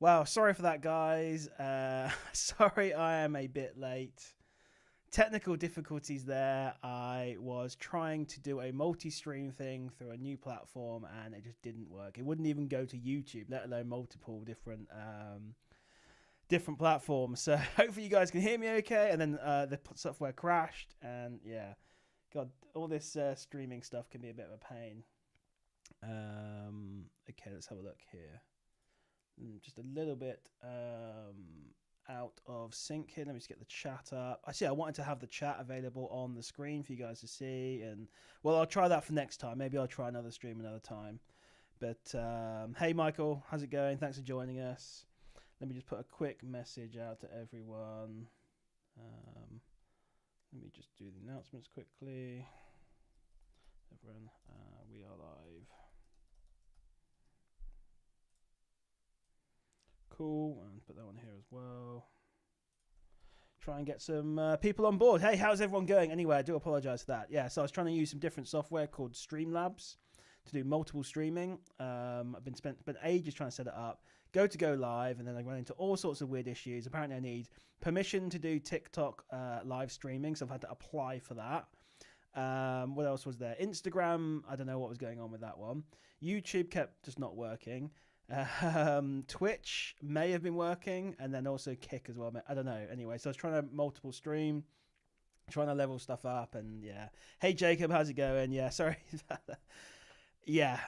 Wow, sorry for that, guys. Sorry I am a bit late. Technical difficulties there. I was trying to do a multi stream thing through a new platform and it just didn't work. It wouldn't even go to YouTube, let alone multiple different platforms. So hopefully you guys can hear me okay. And then the software crashed, and yeah, God, all this streaming stuff can be a bit of a pain. Okay, let's have a look here. Just a little bit out of sync here. Let me just get the chat up. I wanted to have the chat available on the screen for you guys to see, and well, I'll try that for next time. Maybe I'll try another stream another time. But hey, Michael, how's it going? Thanks for joining us. Let me just put a quick message out to everyone. Let me just do the announcements quickly. Everyone, we are live. Cool, and put that one here as well. Try and get some people on board. Hey, how's everyone going? Anyway, I do apologize for that. Yeah, so I was trying to use some different software called Streamlabs to do multiple streaming. I've been spent ages trying to set it up. Go live, and then I run into all sorts of weird issues. Apparently, I need permission to do TikTok live streaming, so I've had to apply for that. What else was there? Instagram, I don't know what was going on with that one. YouTube kept just not working. Twitch may have been working, and then also Kick as well. I don't know. Anyway, so I was trying to multiple stream, trying to level stuff up, and yeah. Hey Jacob, how's it going? Yeah, sorry about that. Yeah.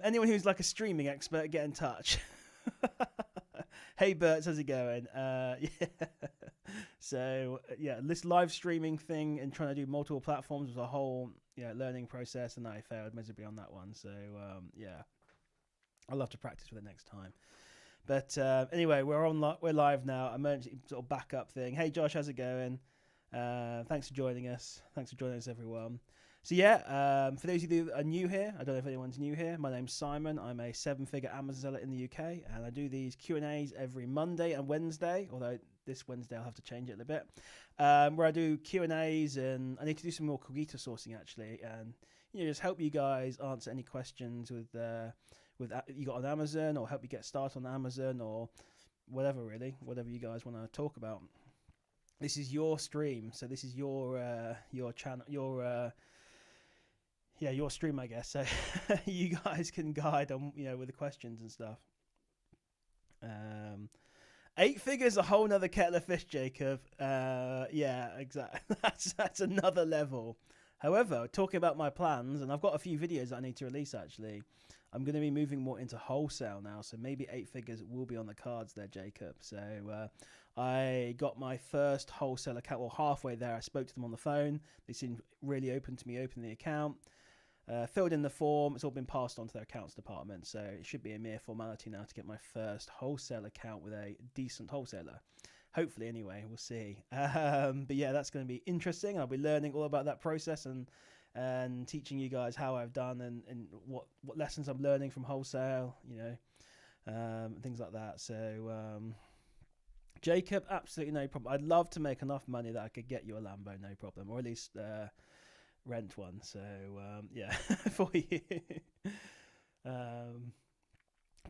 Anyone who's like a streaming expert, get in touch. Hey Bert, how's it going? Yeah. So yeah, this live streaming thing and trying to do multiple platforms was a whole learning process, and I failed miserably on that one. So yeah. I'll have to practice with it next time. But anyway, we're live now. Emergency sort of backup thing. Hey Josh, how's it going? Thanks for joining us. Thanks for joining us, everyone. So yeah, for those of you that are new here, I don't know if anyone's new here. My name's Simon. I'm a 7-figure Amazon seller in the UK, and I do these Q&As every Monday and Wednesday. Although this Wednesday I'll have to change it a little bit, where I do Q&As, and I need to do some more Cogito sourcing actually, and just help you guys answer any questions with you got on Amazon, or help you get started on Amazon, or whatever you guys want to talk about. This is your stream, so this is your channel, your stream, I guess. So you guys can guide on with the questions and stuff. 8 figures, a whole nother kettle of fish, Jacob. Yeah, exactly. That's another level. However, talking about my plans, and I've got a few videos that I need to release actually. I'm going to be moving more into wholesale now, so maybe 8 figures will be on the cards there, Jacob. So I got my first wholesale account, well, halfway there. I spoke to them on the phone. They seemed really open to me opening the account. Filled in the form. It's all been passed on to their accounts department, so it should be a mere formality now to get my first wholesale account with a decent wholesaler. Hopefully, anyway, we'll see. But yeah, that's going to be interesting. I'll be learning all about that process and teaching you guys how I've done and what lessons I'm learning from wholesale, things like that. So Jacob, absolutely no problem. I'd love to make enough money that I could get you a Lambo, no problem, or at least rent one. So yeah, for you.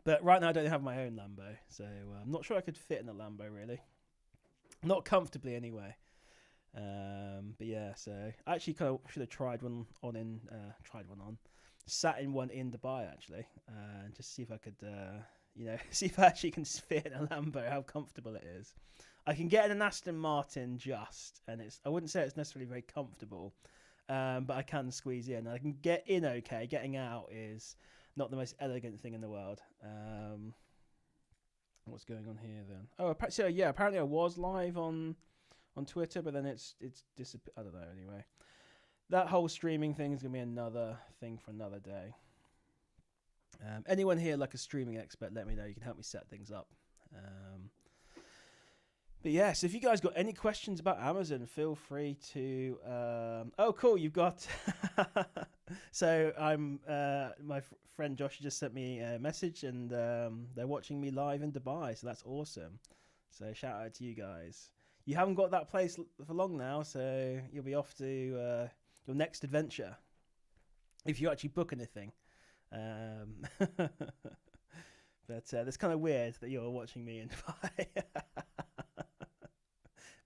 But right now I don't have my own Lambo, so I'm not sure I could fit in a Lambo really. Not comfortably anyway. But yeah, so I actually kind of should have tried one on, sat in one in Dubai actually, and just see if I could, see if I actually can fit in a Lambo, how comfortable it is. I can get in an Aston Martin and I wouldn't say it's necessarily very comfortable, but I can squeeze in. I can get in okay. Getting out is not the most elegant thing in the world. What's going on here then? Oh, so yeah, apparently I was live on Twitter, but then it's disappeared. I don't know. Anyway, that whole streaming thing is gonna be another thing for another day. Anyone here like a streaming expert? Let me know. You can help me set things up. But yeah, so if you guys got any questions about Amazon, feel free to. Oh, cool! You've got. So I'm. My friend Josh just sent me a message, and they're watching me live in Dubai. So that's awesome. So shout out to you guys. You haven't got that place for long now, so you'll be off to your next adventure if you actually book anything. But But that's kind of weird that you're watching me in Dubai.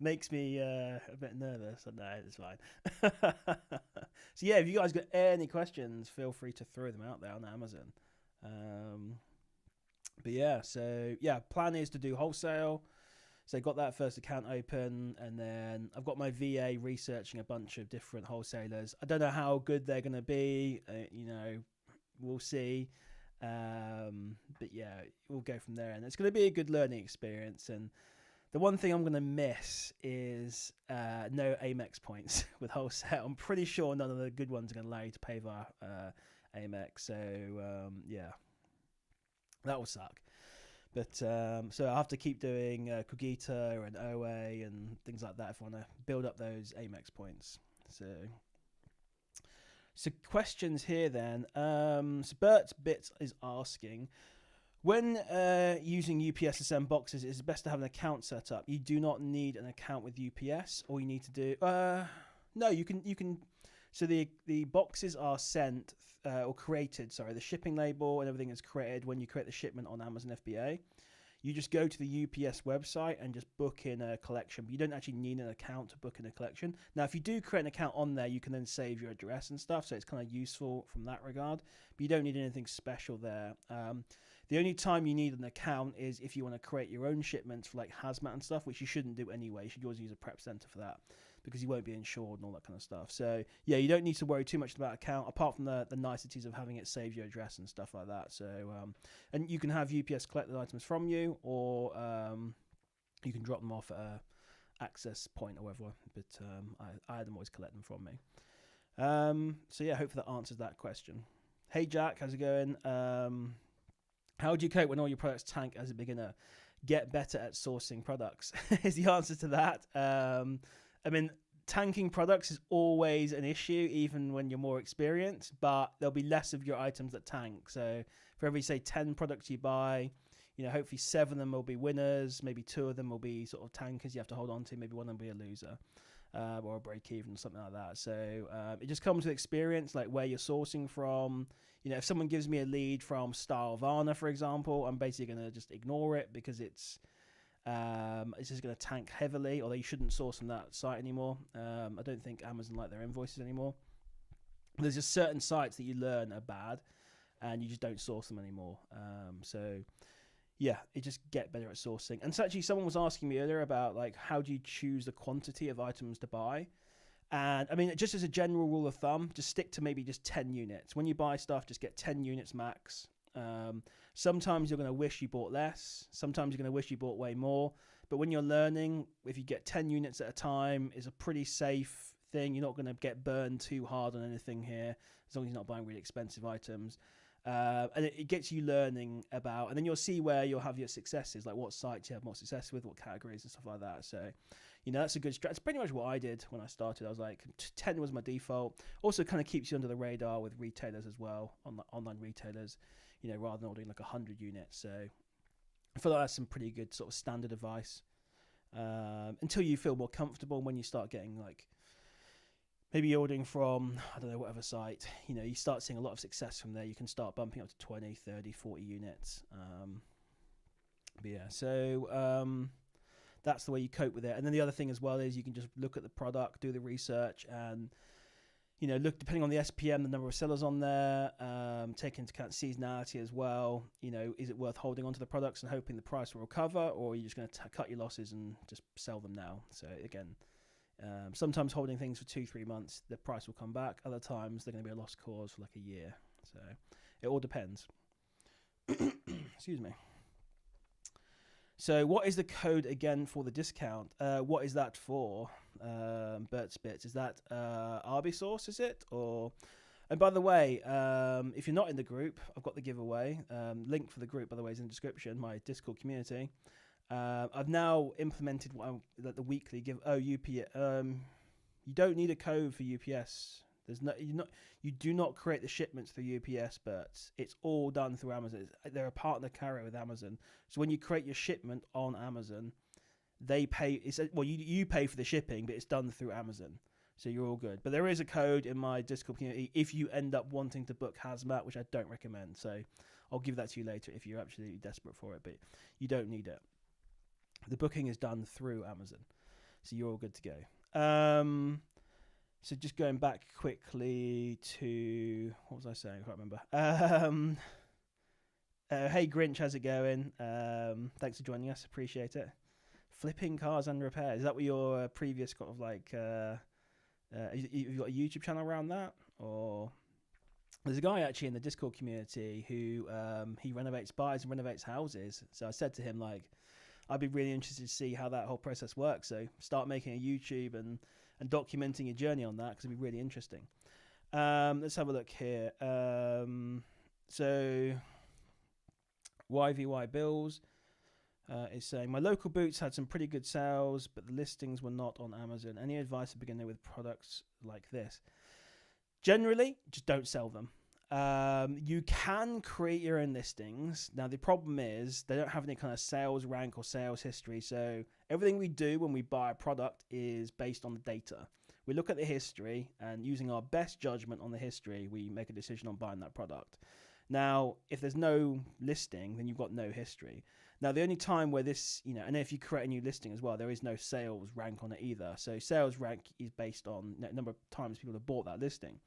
Makes me a bit nervous. No, it's fine. So yeah, if you guys got any questions, feel free to throw them out there on Amazon. But yeah, so yeah, plan is to do wholesale. So I got that first account open, and then I've got my VA researching a bunch of different wholesalers. I don't know how good they're going to be. We'll see. But yeah, we'll go from there, and it's going to be a good learning experience. And the one thing I'm going to miss is no Amex points with wholesale. I'm pretty sure none of the good ones are going to allow you to pay via Amex. So yeah, that will suck. But so I have to keep doing Cogito and OA and things like that if I want to build up those Amex points. So questions here then. So Bert's Bits is asking, when using UPS to send boxes, it's best to have an account set up. You do not need an account with UPS. All you need to do, no, you can. So the boxes are sent or created. Sorry, the shipping label and everything is created when you create the shipment on Amazon FBA. You just go to the UPS website and just book in a collection. But you don't actually need an account to book in a collection. Now, if you do create an account on there, you can then save your address and stuff. So it's kind of useful from that regard. But you don't need anything special there. The only time you need an account is if you want to create your own shipments for like hazmat and stuff, which you shouldn't do anyway. You should always use a prep center for that, because you won't be insured and all that kind of stuff. So yeah, you don't need to worry too much about account, apart from the niceties of having it save your address and stuff like that. So and you can have UPS collect the items from you, or you can drop them off at a access point or whatever. But I had them always collect them from me. So yeah, hopefully that answers that question. Hey Jack, how's it going? How do you cope when all your products tank as a beginner? Get better at sourcing products is the answer to that. I mean, tanking products is always an issue, even when you're more experienced, but there'll be less of your items that tank. So for every, say, 10 products you buy, hopefully 7 of them will be winners, maybe 2 of them will be sort of tankers you have to hold on to, maybe one of them will be a loser. Or a break even or something like that. So it just comes with experience, like where you're sourcing from. If someone gives me a lead from Starvana, for example, I'm basically going to just ignore it because it's just going to tank heavily, although you shouldn't source from that site anymore. I don't think Amazon like their invoices anymore. There's just certain sites that you learn are bad and you just don't source them anymore. So yeah, you just get better at sourcing. And so actually someone was asking me earlier about like, how do you choose the quantity of items to buy? And I mean, just as a general rule of thumb, just stick to maybe just 10 units. When you buy stuff, just get 10 units max. Sometimes you're going to wish you bought less. Sometimes you're going to wish you bought way more. But when you're learning, if you get 10 units at a time, is a pretty safe thing. You're not going to get burned too hard on anything here, as long as you're not buying really expensive items. And it gets you learning about, and then you'll see where you'll have your successes, like what sites you have more success with, what categories and stuff like that. So, that's a good strategy. It's pretty much what I did when I started. I was like, 10 was my default. Also kind of keeps you under the radar with retailers as well, online retailers, rather than ordering like 100 units. So I feel like that's some pretty good sort of standard advice until you feel more comfortable. When you start getting like, maybe you're ordering from, I don't know, whatever site, you start seeing a lot of success from there. You can start bumping up to 20, 30, 40 units. But yeah, so that's the way you cope with it. And then the other thing as well is you can just look at the product, do the research, and, look, depending on the SPM, the number of sellers on there, take into account seasonality as well. Is it worth holding onto the products and hoping the price will recover, or are you just going to cut your losses and just sell them now? So again, sometimes holding things for 2-3 months, the price will come back. Other times they're going to be a lost cause for like a year. So it all depends. Excuse me. So what is the code again for the discount? What is that for? Bert's Bits. Is that Arbisource, is it? And by the way, if you're not in the group, I've got the giveaway. Link for the group, by the way, is in the description, my Discord community. I've now implemented the weekly give. UPS. You don't need a code for UPS. You do not create the shipments through UPS, but it's all done through Amazon. They're a partner carrier with Amazon. So when you create your shipment on Amazon, they pay. You pay for the shipping, but it's done through Amazon. So you're all good. But there is a code in my Discord community if you end up wanting to book hazmat, which I don't recommend. So I'll give that to you later if you're absolutely desperate for it, but you don't need it. The booking is done through Amazon. So you're all good to go. So just going back quickly to, what was I saying? I can't remember. Hey Grinch, how's it going? Thanks for joining us. Appreciate it. Flipping cars and repairs. Is that what your previous kind of like, you've got a YouTube channel around that? Or there's a guy actually in the Discord community who he buys and renovates houses. So I said to him, like, I'd be really interested to see how that whole process works. So start making a YouTube and documenting your journey on that, because it'd be really interesting. Let's have a look here. So YVY Bills is saying, my local boots had some pretty good sales, but the listings were not on Amazon. Any advice to beginner with products like this? Generally, just don't sell them. You can create your own listings. Now, the problem is they don't have any kind of sales rank or sales history. So everything we do when we buy a product is based on the data. We look at the history, and using our best judgment on the history, we make a decision on buying that product. Now, if there's no listing, then you've got no history. Now, the only time where this, and if you create a new listing as well, there is no sales rank on it either. So sales rank is based on the number of times people have bought that listing.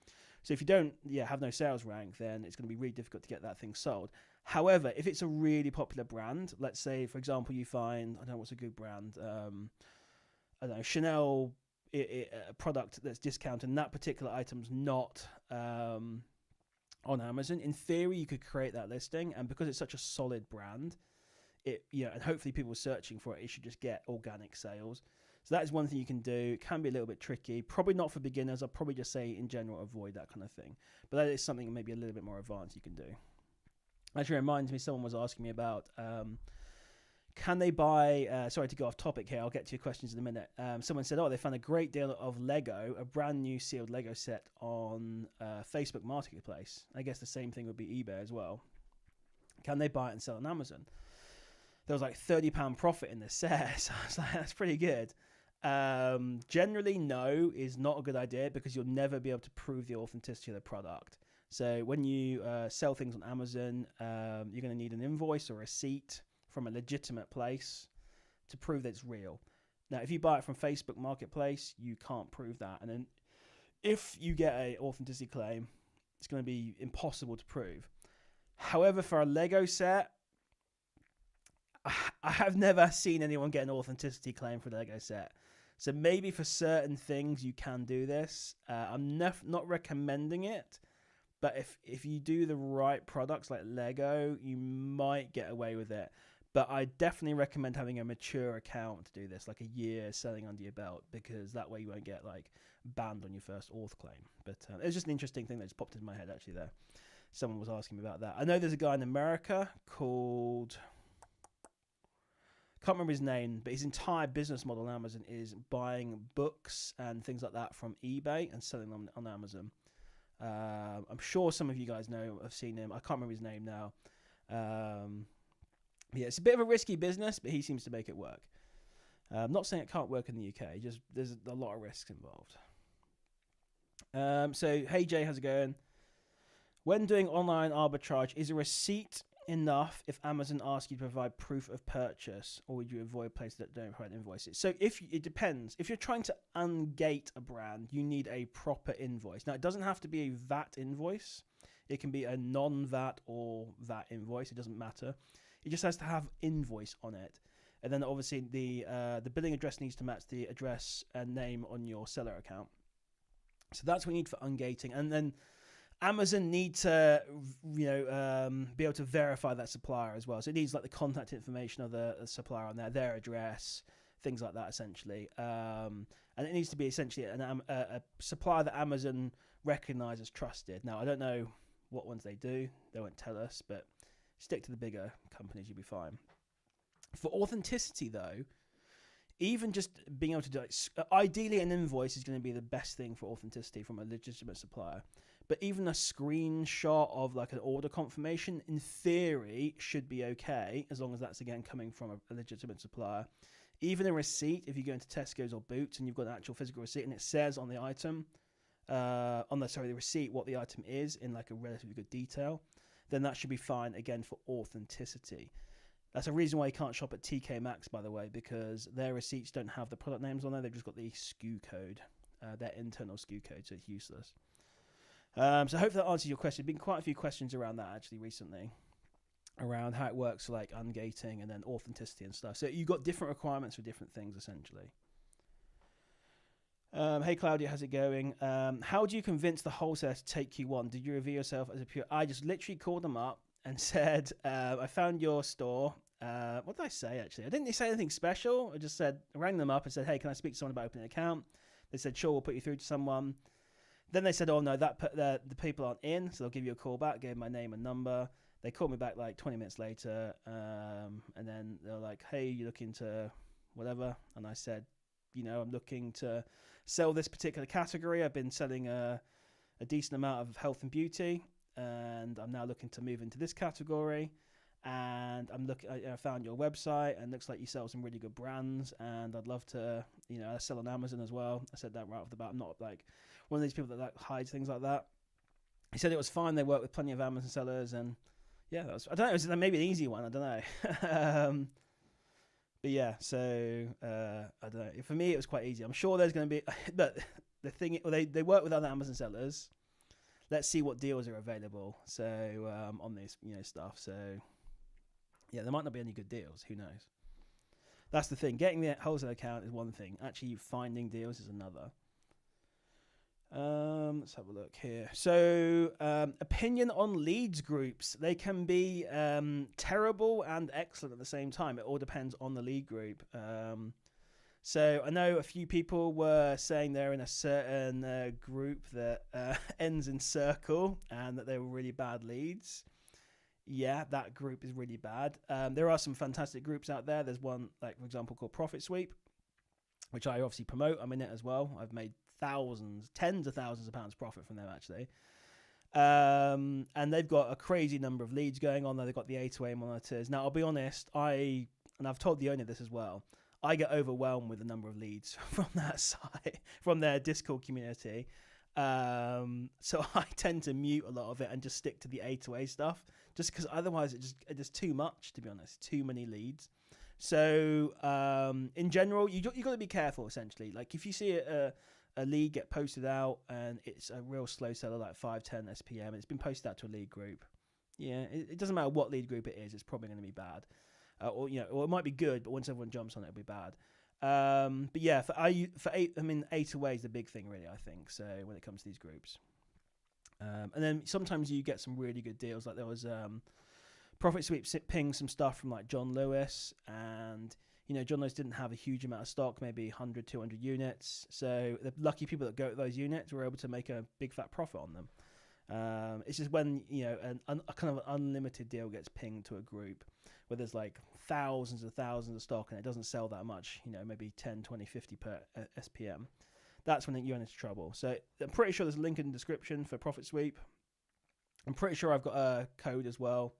So if you don't have no sales rank, then it's going to be really difficult to get that thing sold. However, if it's a really popular brand, let's say, for example, you find, I don't know what's a good brand, I don't know, Chanel, a product that's discounted, and that particular item's not on Amazon. In theory, you could create that listing, and because it's such a solid brand, and hopefully people searching for it, it should just get organic sales. So that is one thing you can do. It can be a little bit tricky. Probably not for beginners. I'll probably just say in general avoid that kind of thing. But that is something maybe a little bit more advanced you can do. Actually reminds me, someone was asking me about can they buy, sorry to go off topic here, I'll get to your questions in a minute. Someone said, they found a great deal of Lego, a brand new sealed Lego set on Facebook Marketplace. I guess the same thing would be eBay as well. Can they buy it and sell it on Amazon? There was like £30 profit in this set, so I was like, that's pretty good. Generally, no is not a good idea, because you'll never be able to prove the authenticity of the product. So when you sell things on Amazon, you're going to need an invoice or receipt from a legitimate place to prove that it's real. Now, if you buy it from Facebook Marketplace, you can't prove that. And then if you get an authenticity claim, it's going to be impossible to prove. However, for a Lego set, I have never seen anyone get an authenticity claim for a Lego set. So maybe for certain things you can do this. I'm not recommending it, but if you do the right products like Lego, you might get away with it. But I definitely recommend having a mature account to do this, like a year selling under your belt, because that way you won't get like banned on your first auth claim. But it's just an interesting thing that just popped into my head actually there. Someone was asking me about that. I know there's a guy in America called, can't remember his name, but his entire business model on Amazon is buying books and things like that from eBay and selling them on Amazon. I'm sure some of you guys know, have seen him. I can't remember his name now. It's a bit of a risky business, but he seems to make it work. I'm not saying it can't work in the UK, just there's a lot of risks involved. So, hey Jay, how's it going? When doing online arbitrage, is a receipt enough if Amazon asks you to provide proof of purchase, or would you avoid places that don't provide invoices? So it depends. If you're trying to ungate a brand, you need a proper invoice. Now, it doesn't have to be a VAT invoice. It can be a non-VAT or VAT invoice. It doesn't matter. It just has to have invoice on it. And then obviously the billing address needs to match the address and name on your seller account. So that's what you need for ungating. And then Amazon need to, be able to verify that supplier as well. So it needs like the contact information of the supplier on there, their address, things like that essentially. And it needs to be essentially a supplier that Amazon recognizes as trusted. Now, I don't know what ones they do. They won't tell us, but stick to the bigger companies, you'll be fine. For authenticity though, even just being able to do it, ideally an invoice is going to be the best thing for authenticity from a legitimate supplier. But even a screenshot of like an order confirmation, in theory, should be okay, as long as that's again coming from a legitimate supplier. Even a receipt, if you go into Tesco's or Boots and you've got an actual physical receipt and it says on the item, the receipt, what the item is in like a relatively good detail, then that should be fine again for authenticity. That's a reason why you can't shop at TK Maxx, by the way, because their receipts don't have the product names on there. They've just got the SKU code, their internal SKU code, so it's useless. So I hope that answers your question. There's been quite a few questions around that actually recently, around how it works for like ungating and then authenticity and stuff. So you've got different requirements for different things essentially. Hey Claudia, how's it going? How do you convince the wholesaler to take you on? Did you reveal yourself as a pure? I just literally called them up and said, I found your store. What did I say actually? I didn't say anything special. I rang them up and said, hey, can I speak to someone about opening an account? They said, sure, we'll put you through to someone. Then they said, oh no, the people aren't in, so they'll give you a call back. Gave my name and number. They called me back like 20 minutes later, and then they're like, hey, you looking to whatever? And I said, I'm looking to sell this particular category. I've been selling a decent amount of health and beauty, and I'm now looking to move into this category. And I found your website, and it looks like you sell some really good brands, and I'd love to, I sell on Amazon as well. I said that right off the bat. I'm not like one of these people that like hides things like that. He said it was fine. They work with plenty of Amazon sellers, and yeah, I don't know. It was maybe an easy one. I don't know. But yeah, so I don't know. For me, it was quite easy. I'm sure there's going to be, but the thing, they work with other Amazon sellers. Let's see what deals are available. So on this, stuff. So yeah, there might not be any good deals. Who knows? That's the thing. Getting the wholesale account is one thing. Actually, finding deals is another. Let's have a look here. So opinion on leads groups. They can be terrible and excellent at the same time. It all depends on the lead group. So I know a few people were saying they're in a certain group that ends in circle and that they were really bad leads. Yeah, that group is really bad. There are some fantastic groups out there. There's one, like for example, called Profit Sweep, which I obviously promote. I'm in it as well. I've made tens of thousands of pounds profit from them actually. And they've got a crazy number of leads going on there. They've got the A2A monitors. Now, I'll be honest, and I've told the owner this as well, I get overwhelmed with the number of leads from that site, from their Discord community. So I tend to mute a lot of it and just stick to the A2A stuff, just because otherwise it's just too much, to be honest, too many leads. So in general, you got to be careful essentially. Like if you see a lead get posted out and it's a real slow seller, like 5-10 SPM, and it's been posted out to a lead group, yeah, it doesn't matter what lead group it is, it's probably going to be bad. Or it might be good, but once everyone jumps on it, it'll be bad. But yeah, A2A is the big thing, really, I think. So when it comes to these groups, and then sometimes you get some really good deals. Like there was Profit Sweep ping some stuff from like John Lewis, and John Lewis didn't have a huge amount of stock, maybe 100, 200 units. So the lucky people that go to those units were able to make a big fat profit on them. It's just when a kind of unlimited deal gets pinged to a group where there's like thousands and thousands of stock and it doesn't sell that much, maybe 10, 20, 50 per SPM. That's when you're into trouble. So I'm pretty sure there's a link in the description for Profit Sweep. I'm pretty sure I've got a code as well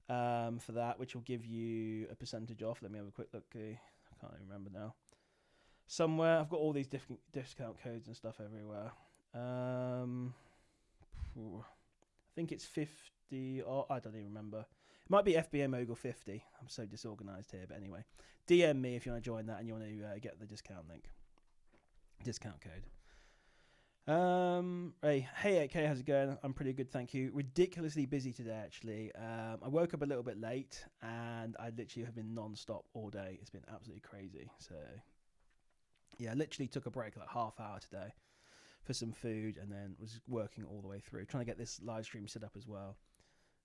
for that, which will give you a percentage off. Let me have a quick look. I can't even remember now. Somewhere I've got all these different discount codes and stuff everywhere. I think it's 50, or I don't even remember. It might be FBA Mogul 50. I'm so disorganized here, but anyway, DM me if you want to join that and you want to get the discount code. Hey 8K, how's it going? I'm pretty good, thank you. Ridiculously busy today, actually. I woke up a little bit late and I literally have been non-stop all day. It's been absolutely crazy. So yeah, I literally took a break like half hour today for some food and then was working all the way through, trying to get this live stream set up as well.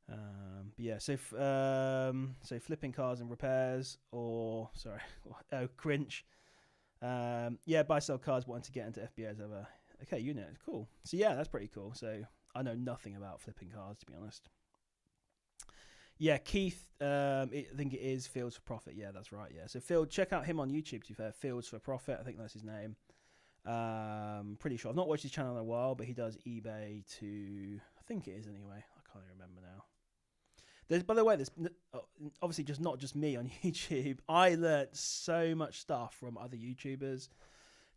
But yeah, so flipping cars and repairs, cringe. Yeah, buy sell cars, wanting to get into FBA as ever. Okay, unit, cool. So yeah, that's pretty cool. So I know nothing about flipping cars, to be honest. Yeah, Keith, I think it is Fields for Profit. Yeah, that's right. Yeah, so Phil, check out him on YouTube. To be fair, Fields for Profit. I think that's his name. Pretty sure. I've not watched his channel in a while, but he does eBay to, I think it is anyway. I can't even remember now. By the way, there's obviously just not just me on YouTube. I learnt so much stuff from other YouTubers.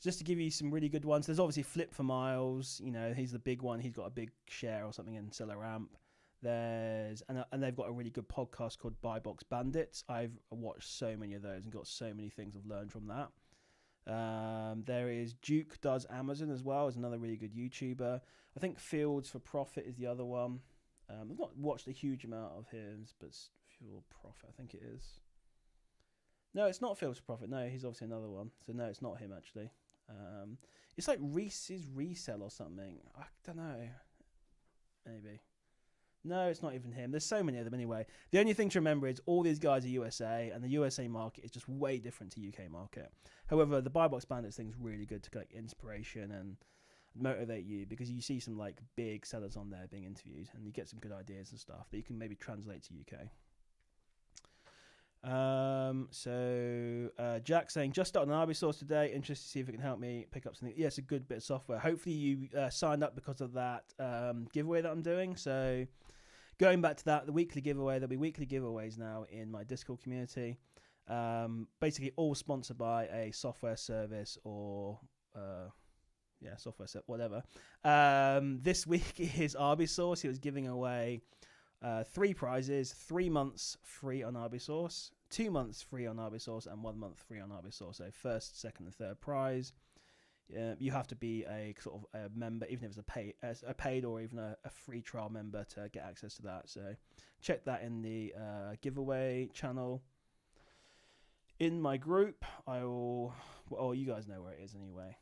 Just to give you some really good ones, there's obviously Flip for Miles. You know, he's the big one. He's got a big share or something in Seller Amp. There's and they've got a really good podcast called Buy Box Bandits. I've watched so many of those and got so many things I've learned from that. There is Duke Does Amazon as well, is another really good YouTuber. I think Fields for Profit is the other one. I've not watched a huge amount of his, but Fuel Profit, I think it is. No, it's not Fields for Profit. No, he's obviously another one. So no, it's not him actually. It's like Reese's Resell or something. I don't know. Maybe. No, it's not even him. There's so many of them anyway. The only thing to remember is all these guys are USA, and the USA market is just way different to UK market. However, the Buy Box Bandits thing is really good to collect inspiration and motivate you, because you see some like big sellers on there being interviewed, and you get some good ideas and stuff that you can maybe translate to UK. Jack saying, just started an RB source today, interested to see if it can help me pick up something. Yeah, it's a good bit of software. Hopefully you signed up because of that giveaway that I'm doing. So going back to that, the weekly giveaway, there'll be weekly giveaways now in my Discord community, basically all sponsored by a software service or software set, whatever. This week is RB Source. He was giving away 3 prizes: 3 months free on RB-Source, 2 months free on RB-Source, and 1 month free on RB-Source. So first, second, and third prize. You have to be a sort of a member, even if it's a paid or even a free trial member, to get access to that. So check that in the giveaway channel. In my group, you guys know where it is anyway.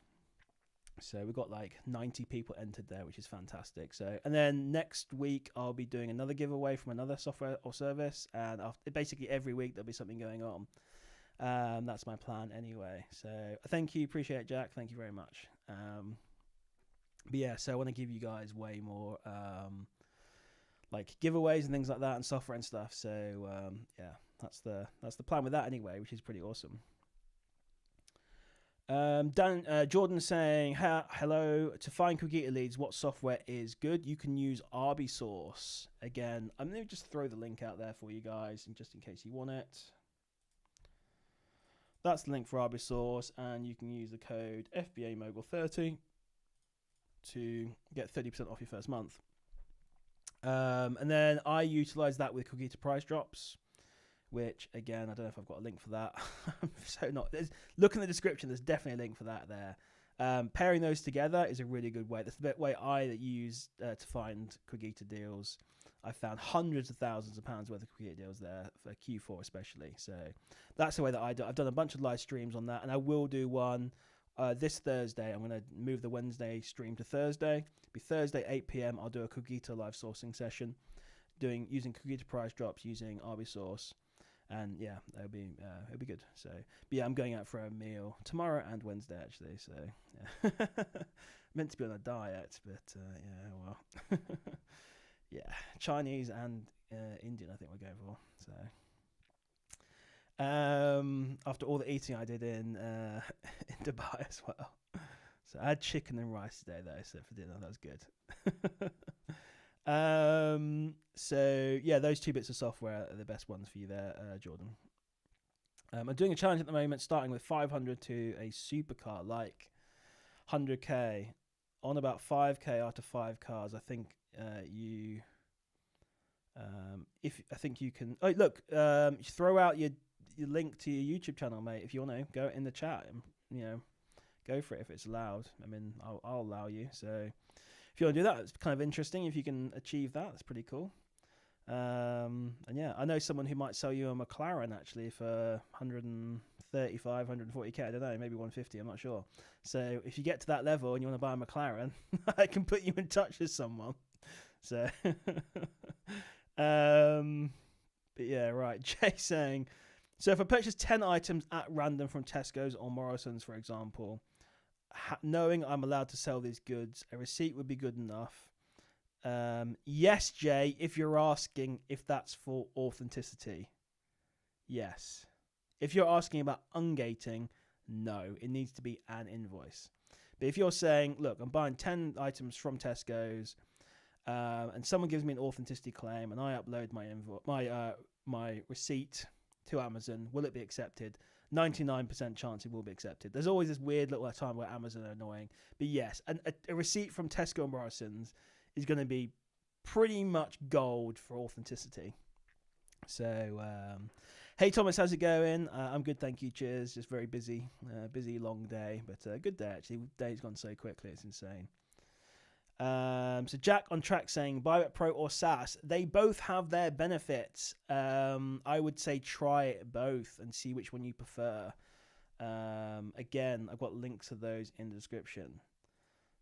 So we've got like 90 people entered there, which is fantastic. So, and then next week I'll be doing another giveaway from another software or service, and basically every week there'll be something going on. That's my plan anyway. So thank you, appreciate it, Jack. Thank you very much. But yeah, so I want to give you guys way more like giveaways and things like that, and software and stuff. So yeah, that's the plan with that anyway, which is pretty awesome. Jordan saying, hello, to find Cogita leads, what software is good? You can use RB-Source. Again, I'm going to just throw the link out there for you guys, and just in case you want it. That's the link for RB-Source, and you can use the code FBA Mogul 30 to get 30% off your first month. And then I utilize that with Cogita price drops, which again, I don't know if I've got a link for that. Look in the description. There's definitely a link for that there. Pairing those together is a really good way. That's the way I use to find Cogita deals. I found hundreds of thousands of pounds worth of Cogita deals there for Q4 especially. So that's the way that I do. I've done a bunch of live streams on that, and I will do one this Thursday. I'm going to move the Wednesday stream to Thursday. It'll be Thursday 8 p.m. I'll do a Cogita live sourcing session, using Cogita price drops using RB-Source. And yeah, it'll be good. So, but yeah, I'm going out for a meal tomorrow and Wednesday actually. So, yeah. Meant to be on a diet, but yeah, well, yeah, Chinese and Indian, I think we're going for. So, after all the eating I did in Dubai as well. So I had chicken and rice today though. So for dinner, that was good. So yeah, those 2 bits of software are the best ones for you there, Jordan. I'm doing a challenge at the moment, starting with 500 to a supercar, like 100k, on about 5k after 5 cars. I think you can. Oh look, throw out your link to your YouTube channel, mate. If you want to go in the chat, and go for it if it's allowed. I mean, I'll allow you. So. If you want to do that, it's kind of interesting. If you can achieve that, that's pretty cool. And yeah, I know someone who might sell you a McLaren actually for 135, 140k. I don't know, maybe 150. I'm not sure. So if you get to that level and you want to buy a McLaren, I can put you in touch with someone. So, but yeah, right. Jay saying, so if I purchase 10 items at random from Tesco's or Morrison's, for example, knowing I'm allowed to sell these goods, a receipt would be good enough. Yes, Jay, if you're asking if that's for authenticity. Yes. If you're asking about ungating, no, it needs to be an invoice. But if you're saying, look, I'm buying 10 items from Tesco's, and someone gives me an authenticity claim, and I upload my receipt to Amazon, will it be accepted? 99% chance it will be accepted. There's always this weird little time where Amazon are annoying, but yes, a receipt from Tesco and Morrison's is going to be pretty much gold for authenticity. So, hey Thomas, how's it going? I'm good, thank you. Cheers. Just very busy, long day, but good day actually. Day's gone so quickly, it's insane. So Jack on track saying Buyback Pro or SaaS, they both have their benefits. I would say try it both and see which one you prefer. Again, I've got links to those in the description.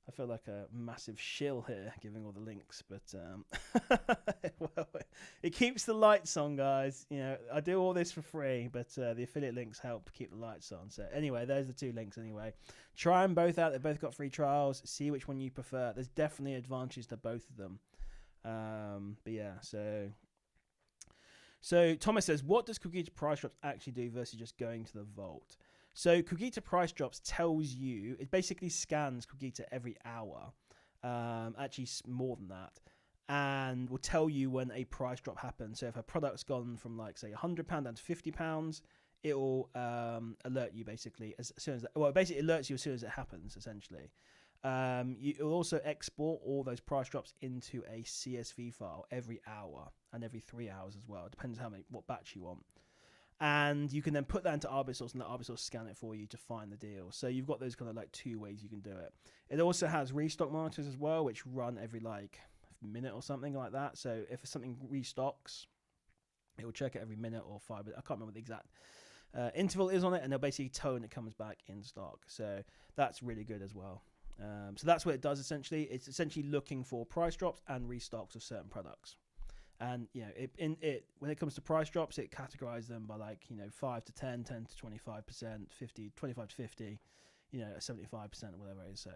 I feel like a massive shill here giving all the links, but well, it keeps the lights on, guys. You know, I do all this for free, but the affiliate links help keep the lights on. So anyway, there's the two links anyway. Try them both out. They've both got free trials. See which one you prefer. There's definitely advantages to both of them. But yeah, so Thomas says, what does Cookie to Price Drops actually do versus just going to the vault? So Cogita Price Drops tells you, it basically scans Cogita every hour, actually more than that, and will tell you when a price drop happens. So if a product's gone from like say £100 down to £50, it will alert you basically as soon as that, well, it basically alerts you as soon as it happens essentially. It will also export all those price drops into a CSV file every hour and every 3 hours as well. It depends what batch you want. And you can then put that into Arbisource and let Arbisource scan it for you to find the deal. So you've got those kind of like two ways you can do it. It also has restock monitors as well, which run every like minute or something like that. So if something restocks, it will check it every minute or 5 minutes. I can't remember what the exact interval is on it, and they'll basically tell when it comes back in stock. So that's really good as well. So that's what it does essentially. It's essentially looking for price drops and restocks of certain products. And you know, when it comes to price drops, it categorizes them by like 5 to 10, 10 to 25%, 25 to 50, 75% or whatever it is. So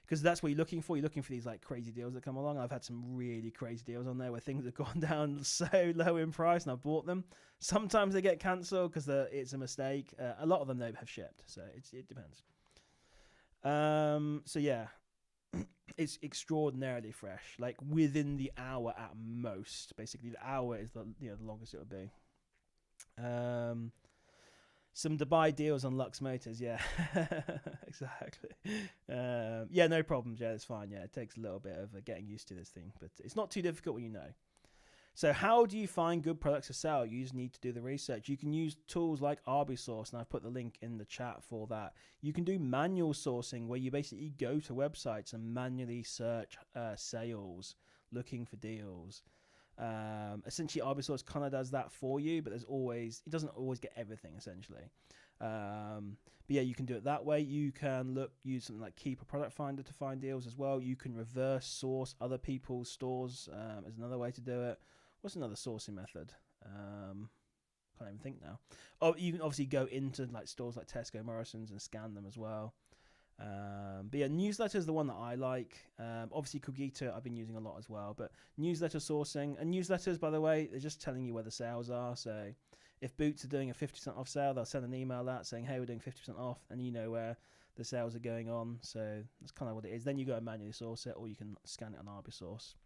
because that's what you're looking for. You're looking for these like crazy deals that come along. I've had some really crazy deals on there where things have gone down so low in price, and I've bought them. Sometimes they get cancelled because it's a mistake. A lot of them they have shipped, so it depends. So yeah. It's extraordinarily fresh, like within the hour at most. Basically, the hour is the longest it would be. Some Dubai deals on Lux Motors, yeah, exactly. Yeah, no problems. Yeah, it's fine. Yeah, it takes a little bit of getting used to this thing, but it's not too difficult when you know. So how do you find good products to sell? You just need to do the research. You can use tools like Arbisource, and I've put the link in the chat for that. You can do manual sourcing, where you basically go to websites and manually search sales, looking for deals. Essentially, Arbisource kind of does that for you, but it doesn't always get everything, essentially. But yeah, you can do it that way. You can use something like Keep a Product Finder to find deals as well. You can reverse source other people's stores as another way to do it. What's another sourcing method? Can't even think now. Oh, you can obviously go into like stores like Tesco, Morrison's, and scan them as well. But yeah, newsletter is the one that I like. Obviously, Cogita I've been using a lot as well. But newsletter sourcing, and newsletters, by the way, they're just telling you where the sales are. So if Boots are doing a 50% off sale, they'll send an email out saying, "Hey, we're doing 50% off," and you know where the sales are going on. So that's kind of what it is. Then you go and manually source it, or you can scan it on Arbisource.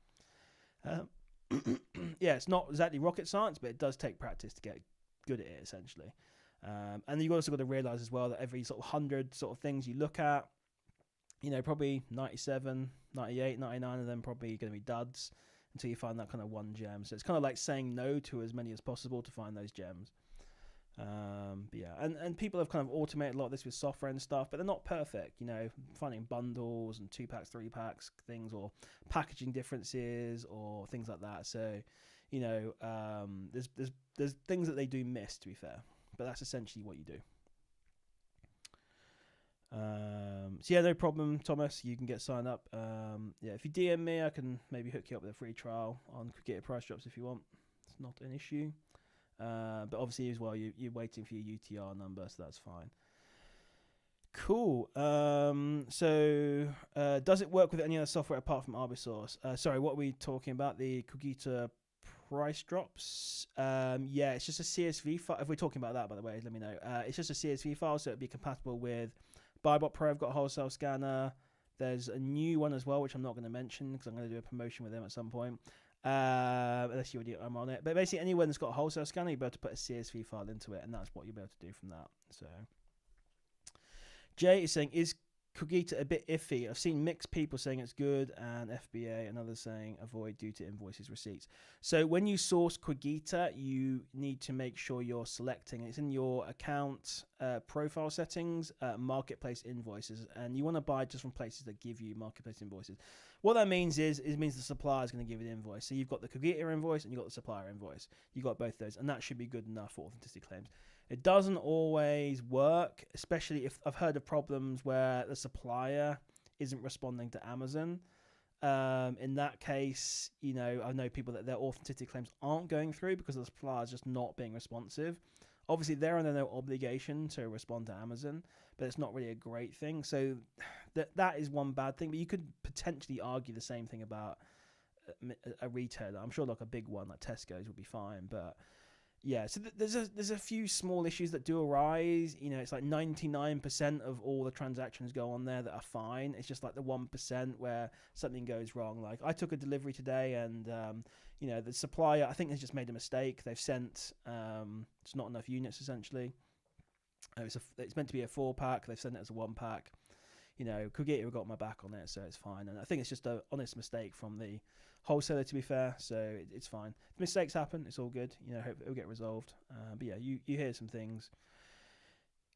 Yeah, it's not exactly rocket science, but it does take practice to get good at it, essentially. And you've also got to realize as well that every sort of 100 sort of things you look at, probably 97, 98, 99 of them probably going to be duds until you find that kind of one gem. So it's kind of like saying no to as many as possible to find those gems. But yeah, and people have kind of automated a lot of this with software and stuff, but they're not perfect. Finding bundles and 2-packs, 3-packs things, or packaging differences or things like that. So there's things that they do miss, to be fair, but that's essentially what you do. So yeah, no problem, Thomas. You can get signed up. Yeah, if you DM me, I can maybe hook you up with a free trial on Cogita Price Drops if you want. It's not an issue. But obviously as well, you're waiting for your UTR number, so that's fine. Cool. So does it work with any other software apart from Arbisource? Sorry, what are we talking about? The Cogita Price Drops? Yeah, it's just a CSV file. If we're talking about that, by the way, let me know. It's just a CSV file, so it'd be compatible with Buybot Pro. I've got a wholesale scanner. There's a new one as well, which I'm not going to mention because I'm going to do a promotion with them at some point. Unless you already I'm on it. But basically, anyone that's got a wholesale scanner, you'll be able to put a CSV file into it, and that's what you'll be able to do from that. So, Jay is saying, is Cogita a bit iffy? I've seen mixed people saying it's good, and FBA and others saying avoid due to invoices receipts. So when you source Cogita, you need to make sure you're selecting. It's in your account profile settings, marketplace invoices, and you want to buy just from places that give you marketplace invoices. What that means is it means the supplier is going to give you the invoice. So you've got the Cogita invoice and you've got the supplier invoice. You've got both those, and that should be good enough for authenticity claims. It doesn't always work, especially if I've heard of problems where the supplier isn't responding to Amazon. In that case, I know people that their authenticity claims aren't going through because the supplier is just not being responsive. Obviously, they're under no obligation to respond to Amazon, but it's not really a great thing. So that is one bad thing. But you could potentially argue the same thing about a retailer. I'm sure like a big one like Tesco's would be fine, but yeah, so there's a few small issues that do arise. It's like 99% of all the transactions go on there that are fine. It's just like the 1% where something goes wrong. Like I took a delivery today, and the supplier I think has just made a mistake. They've sent it's not enough units essentially. It's meant to be a 4-pack. They've sent it as a 1-pack. Cogita got my back on it, so it's fine. And I think it's just an honest mistake from the wholesaler, to be fair, so it's fine. If mistakes happen, it's all good. Hope it'll get resolved. But yeah, you hear some things.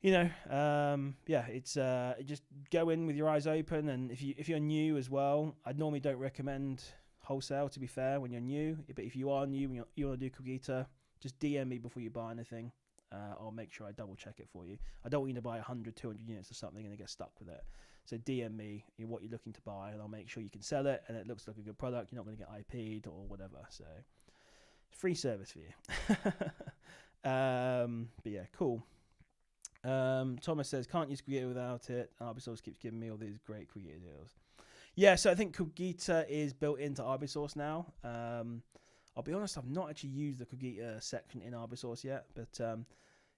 It's just go in with your eyes open, and if you're new as well, I normally don't recommend wholesale, to be fair, when you're new. But if you are new and you want to do Cogita, just DM me before you buy anything. I'll make sure I double check it for you. I don't want you to buy 100, 200 units or something and then get stuck with it. So DM me what you're looking to buy, and I'll make sure you can sell it and it looks like a good product. You're not going to get IP'd or whatever. So free service for you. But yeah, cool. Thomas says, can't use Cogita without it. Arbisource keeps giving me all these great Cogita deals. Yeah, so I think Cogita is built into Arbisource now. I'll be honest, I've not actually used the Cogita section in Arbisource yet, but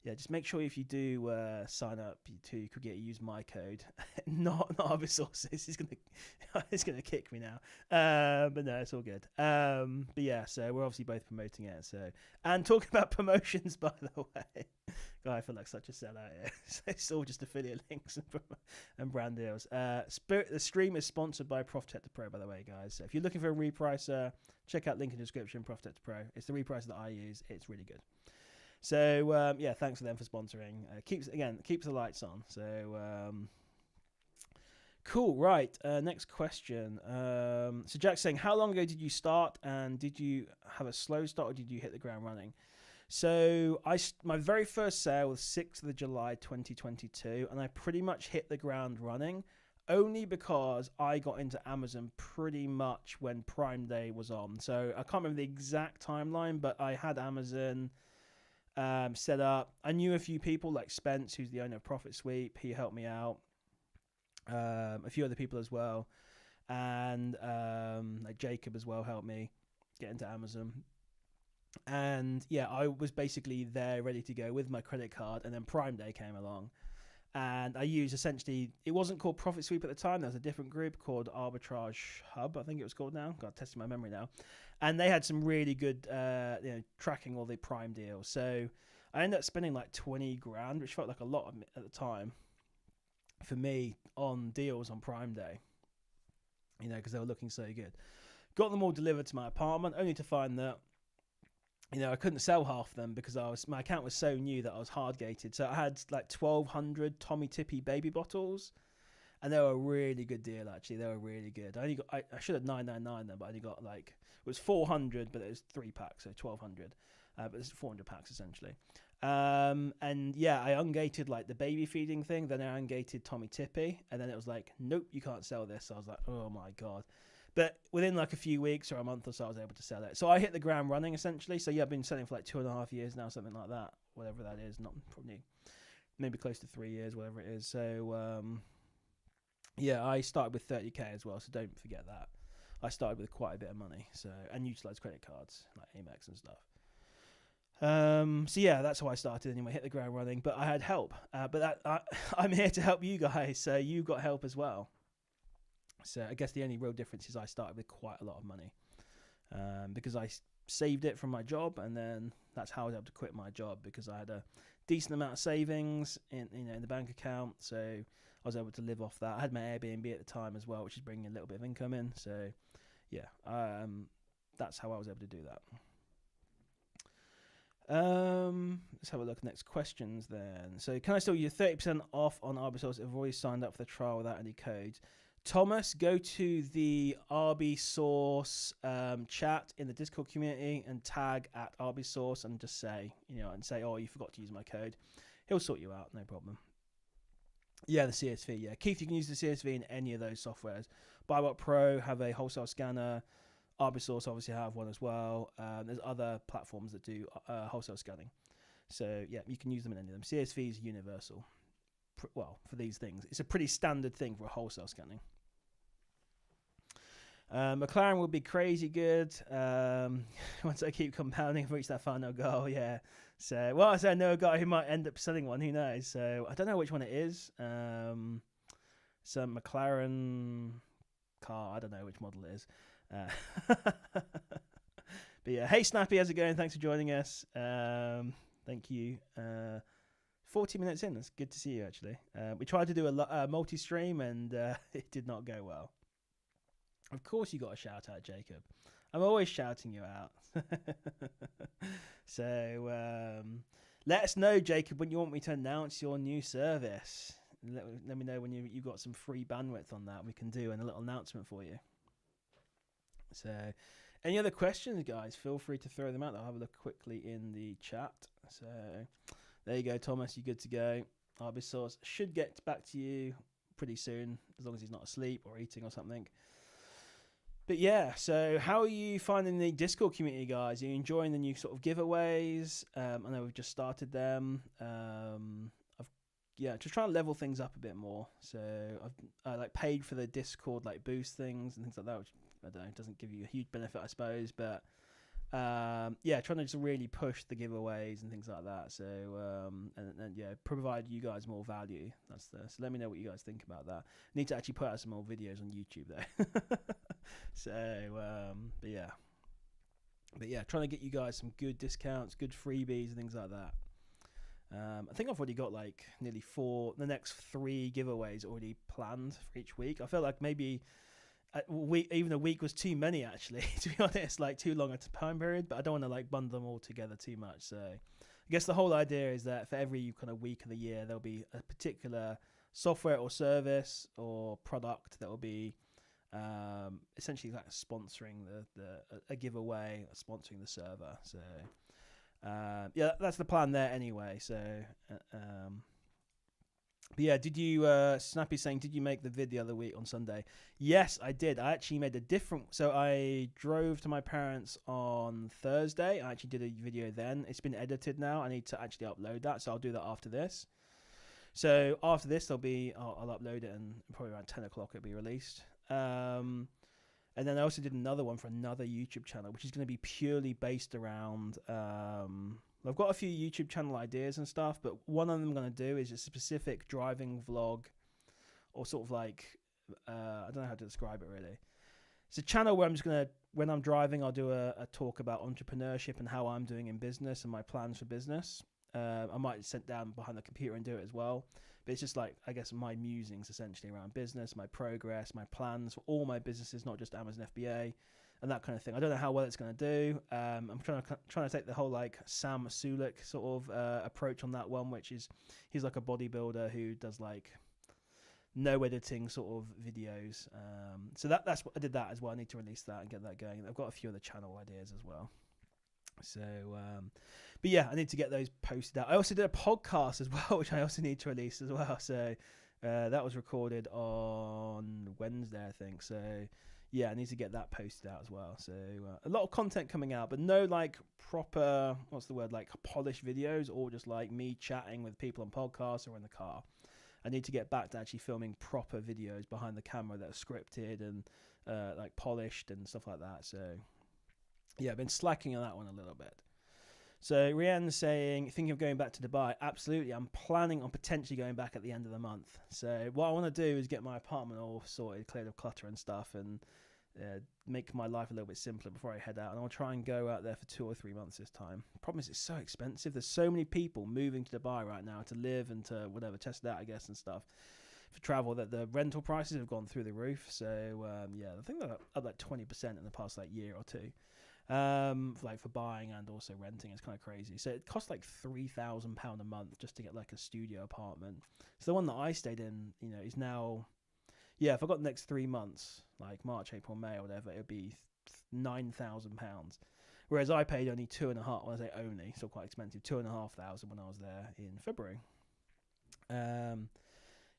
yeah, just make sure if you do sign up to Cogita, use my code, not Arbisource. It's gonna kick me now, but no, it's all good. But yeah, so we're obviously both promoting it. So, and talking about promotions, by the way, God, I feel like such a sellout here. It's all just affiliate links and brand deals. The stream is sponsored by Protector Pro, by the way, guys. So if you're looking for a repricer, check out link in the description. Protector Pro. It's the repricer that I use. It's really good. So yeah, thanks for them for sponsoring. Keeps the lights on. So cool. Right. Next question. So Jack's saying, how long ago did you start, and did you have a slow start or did you hit the ground running? So my very first sale was 6th of July 2022, and I pretty much hit the ground running only because I got into Amazon pretty much when Prime Day was on. So I can't remember the exact timeline, but I had Amazon set up. I knew a few people like Spence, who's the owner of Profit Sweep. He helped me out. A few other people as well. And like Jacob as well helped me get into Amazon. And yeah, I was basically there ready to go with my credit card, and then Prime Day came along. And I used essentially, it wasn't called Profit Sweep at the time. There was a different group called Arbitrage Hub, I think it was called now. God, testing my memory now. And they had some really good, tracking all the Prime deals. So I ended up spending like 20 grand, which felt like a lot at the time for me on deals on Prime Day, because they were looking so good. Got them all delivered to my apartment, only to find that, I couldn't sell half of them because my account was so new that I was hard gated. So I had like 1,200 Tommy Tippy baby bottles, and they were a really good deal. Actually, they were really good. I should have 999 them, but I only got it was 400, but it was 3 packs, so 1,200. But it's 400 packs essentially. And yeah, I ungated like the baby feeding thing. Then I ungated Tommy Tippy, and then it was like, nope, you can't sell this. So I was like, oh my God. But within like a few weeks or a month or so, I was able to sell it. So I hit the ground running essentially. So yeah, I've been selling for like 2.5 years now, something like that, whatever that is. Not probably, maybe close to 3 years, whatever it is. So yeah, I started with 30k as well. So don't forget that. I started with quite a bit of money. So, and utilized credit cards like Amex and stuff. So yeah, that's how I started anyway. Hit the ground running, but I had help. But I'm here to help you guys. So you got help as well. So I guess the only real difference is I started with quite a lot of money, because I saved it from my job, and then that's how I was able to quit my job, because I had a decent amount of savings in the bank account. So I was able to live off that. I had my Airbnb at the time as well, which is bringing a little bit of income in. So yeah, that's how I was able to do that. Let's have a look at next questions then. So, can I still use 30% off on Arbisource if I've already signed up for the trial without any codes? Thomas, go to the Arbisource chat in the Discord community and tag at Arbisource and just say, oh, you forgot to use my code. He'll sort you out, no problem. Yeah, the CSV. Yeah, Keith, you can use the CSV in any of those softwares. Buybot Pro have a wholesale scanner. Arbisource obviously have one as well. There's other platforms that do wholesale scanning. So yeah, you can use them in any of them. CSV is universal. Well, for these things, it's a pretty standard thing for a wholesale scanning. McLaren will be crazy good once I keep compounding and reach that final goal. Yeah. So, well, I know a guy who might end up selling one. Who knows? So I don't know which one it is. Some McLaren car. I don't know which model it is. But yeah, hey Snappy, how's it going? Thanks for joining us. Thank you. 40 minutes in, that's good to see you actually. We tried to do a multi-stream and it did not go well. Of course you got a shout out, Jacob. I'm always shouting you out. So let us know, Jacob, when you want me to announce your new service. Let me know when you got some free bandwidth on that. We can do a little announcement for you. So, any other questions, guys? Feel free to throw them out. I'll have a look quickly in the chat. So, there you go, Thomas. You're good to go. Arbisource should get back to you pretty soon, as long as he's not asleep or eating or something. But yeah, so how are you finding the Discord community, guys? Are you enjoying the new sort of giveaways? I know we've just started them. Just trying to level things up a bit more. So I've paid for the Discord boost things and things like that, which I don't know, doesn't give you a huge benefit, I suppose. But trying to just really push the giveaways and things like that. So provide you guys more value. So let me know what you guys think about that. I need to actually put out some more videos on YouTube though. So trying to get you guys some good discounts, good freebies and things like that. I think I've already got nearly the next 3 giveaways already planned for each week. I feel like maybe even a week was too many actually, to be honest, too long a time period, but I don't want to bundle them all together too much. So I guess the whole idea is that for every kind of week of the year, there'll be a particular software or service or product that will be essentially sponsoring a giveaway, sponsoring the server. So that's the plan there anyway. So but yeah, did you Snappy saying, did you make the vid the other week on Sunday? Yes, I did. I actually made so I drove to my parents on Thursday. I actually did a video then. It's been edited now. I need to actually upload that, so I'll do that after this. So after this I'll upload it, and probably around 10 o'clock it'll be released. And then I also did another one for another YouTube channel, which is going to be purely based around I've got a few YouTube channel ideas and stuff, but one of them I'm going to do is a specific driving vlog, or sort of I don't know how to describe it really. It's a channel where I'm just going to, when I'm driving, I'll do a talk about entrepreneurship and how I'm doing in business and my plans for business. I might sit down behind the computer and do it as well. But it's just I guess my musings essentially around business, my progress, my plans for all my businesses, not just Amazon FBA and that kind of thing. I don't know how well it's going to do. I'm trying to take the whole Sam Sulik sort of approach on that one, which is he's a bodybuilder who does no editing sort of videos. So that's what I did that as well. I need to release that and get that going. I've got a few other channel ideas as well. So, but yeah, I need to get those posted out. I also did a podcast as well, which I also need to release as well. So that was recorded on Wednesday, I think. So yeah, I need to get that posted out as well. So a lot of content coming out, but no proper, polished videos, or just me chatting with people on podcasts or in the car. I need to get back to actually filming proper videos behind the camera that are scripted and polished and stuff like that. So yeah, I've been slacking on that one a little bit. So Rianne's saying, thinking of going back to Dubai. Absolutely, I'm planning on potentially going back at the end of the month. So what I want to do is get my apartment all sorted, cleared of clutter and stuff, and make my life a little bit simpler before I head out. And I'll try and go out there for 2 or 3 months this time. Problem is, it's so expensive. There's so many people moving to Dubai right now to live and to whatever, test it out, I guess, and stuff. For travel, that the rental prices have gone through the roof. So yeah, I think they're up like 20% in the past like year or two. Like for buying and also renting, it's kind of crazy. So it costs like £3,000 a month just to get like a studio apartment. So the one that I stayed in, is now, if I got the next 3 months, like March, April, May, or whatever, it would be £9,000. Whereas I paid only 2.5. When I say only, still quite expensive, 2,500 when I was there in February.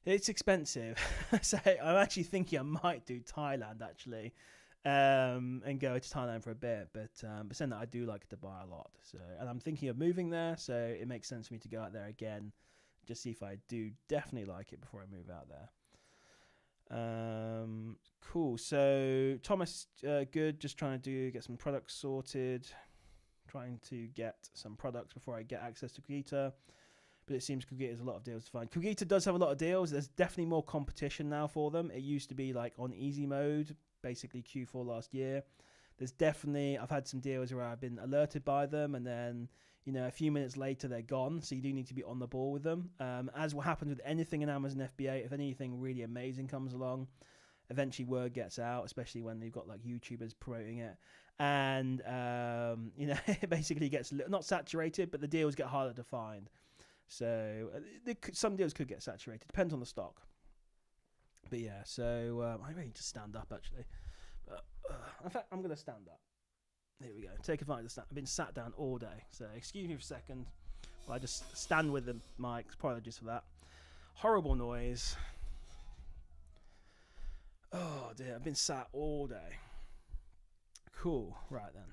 It's expensive. So I'm actually thinking I might do Thailand actually. And go to Thailand for a bit, but saying that, I do like Dubai a lot. So, and I'm thinking of moving there, so it makes sense for me to go out there again, just see if I do definitely like it before I move out there. Cool. So Thomas, good. Just trying to get some products sorted, trying to get some products before I get access to Kogita. But it seems Kogita has a lot of deals to find. Kogita does have a lot of deals. There's definitely more competition now for them. It used to be like on easy mode, basically Q4 last year. There's definitely, I've had some deals where I've been alerted by them, and then a few minutes later they're gone. So you do need to be on the ball with them. As what happens with anything in Amazon FBA, if anything really amazing comes along, eventually word gets out, especially when they've got like YouTubers promoting it, and it basically gets not saturated, but the deals get harder to find. So some deals could get saturated, depends on the stock. But yeah, so I really just stand up actually. But in fact, I'm going to stand up. Here we go. Take advantage of the stand. I've been sat down all day, so excuse me for a second. Well, I just stand with the mic. Apologies for that. Horrible noise. Oh dear, I've been sat all day. Cool. Right then.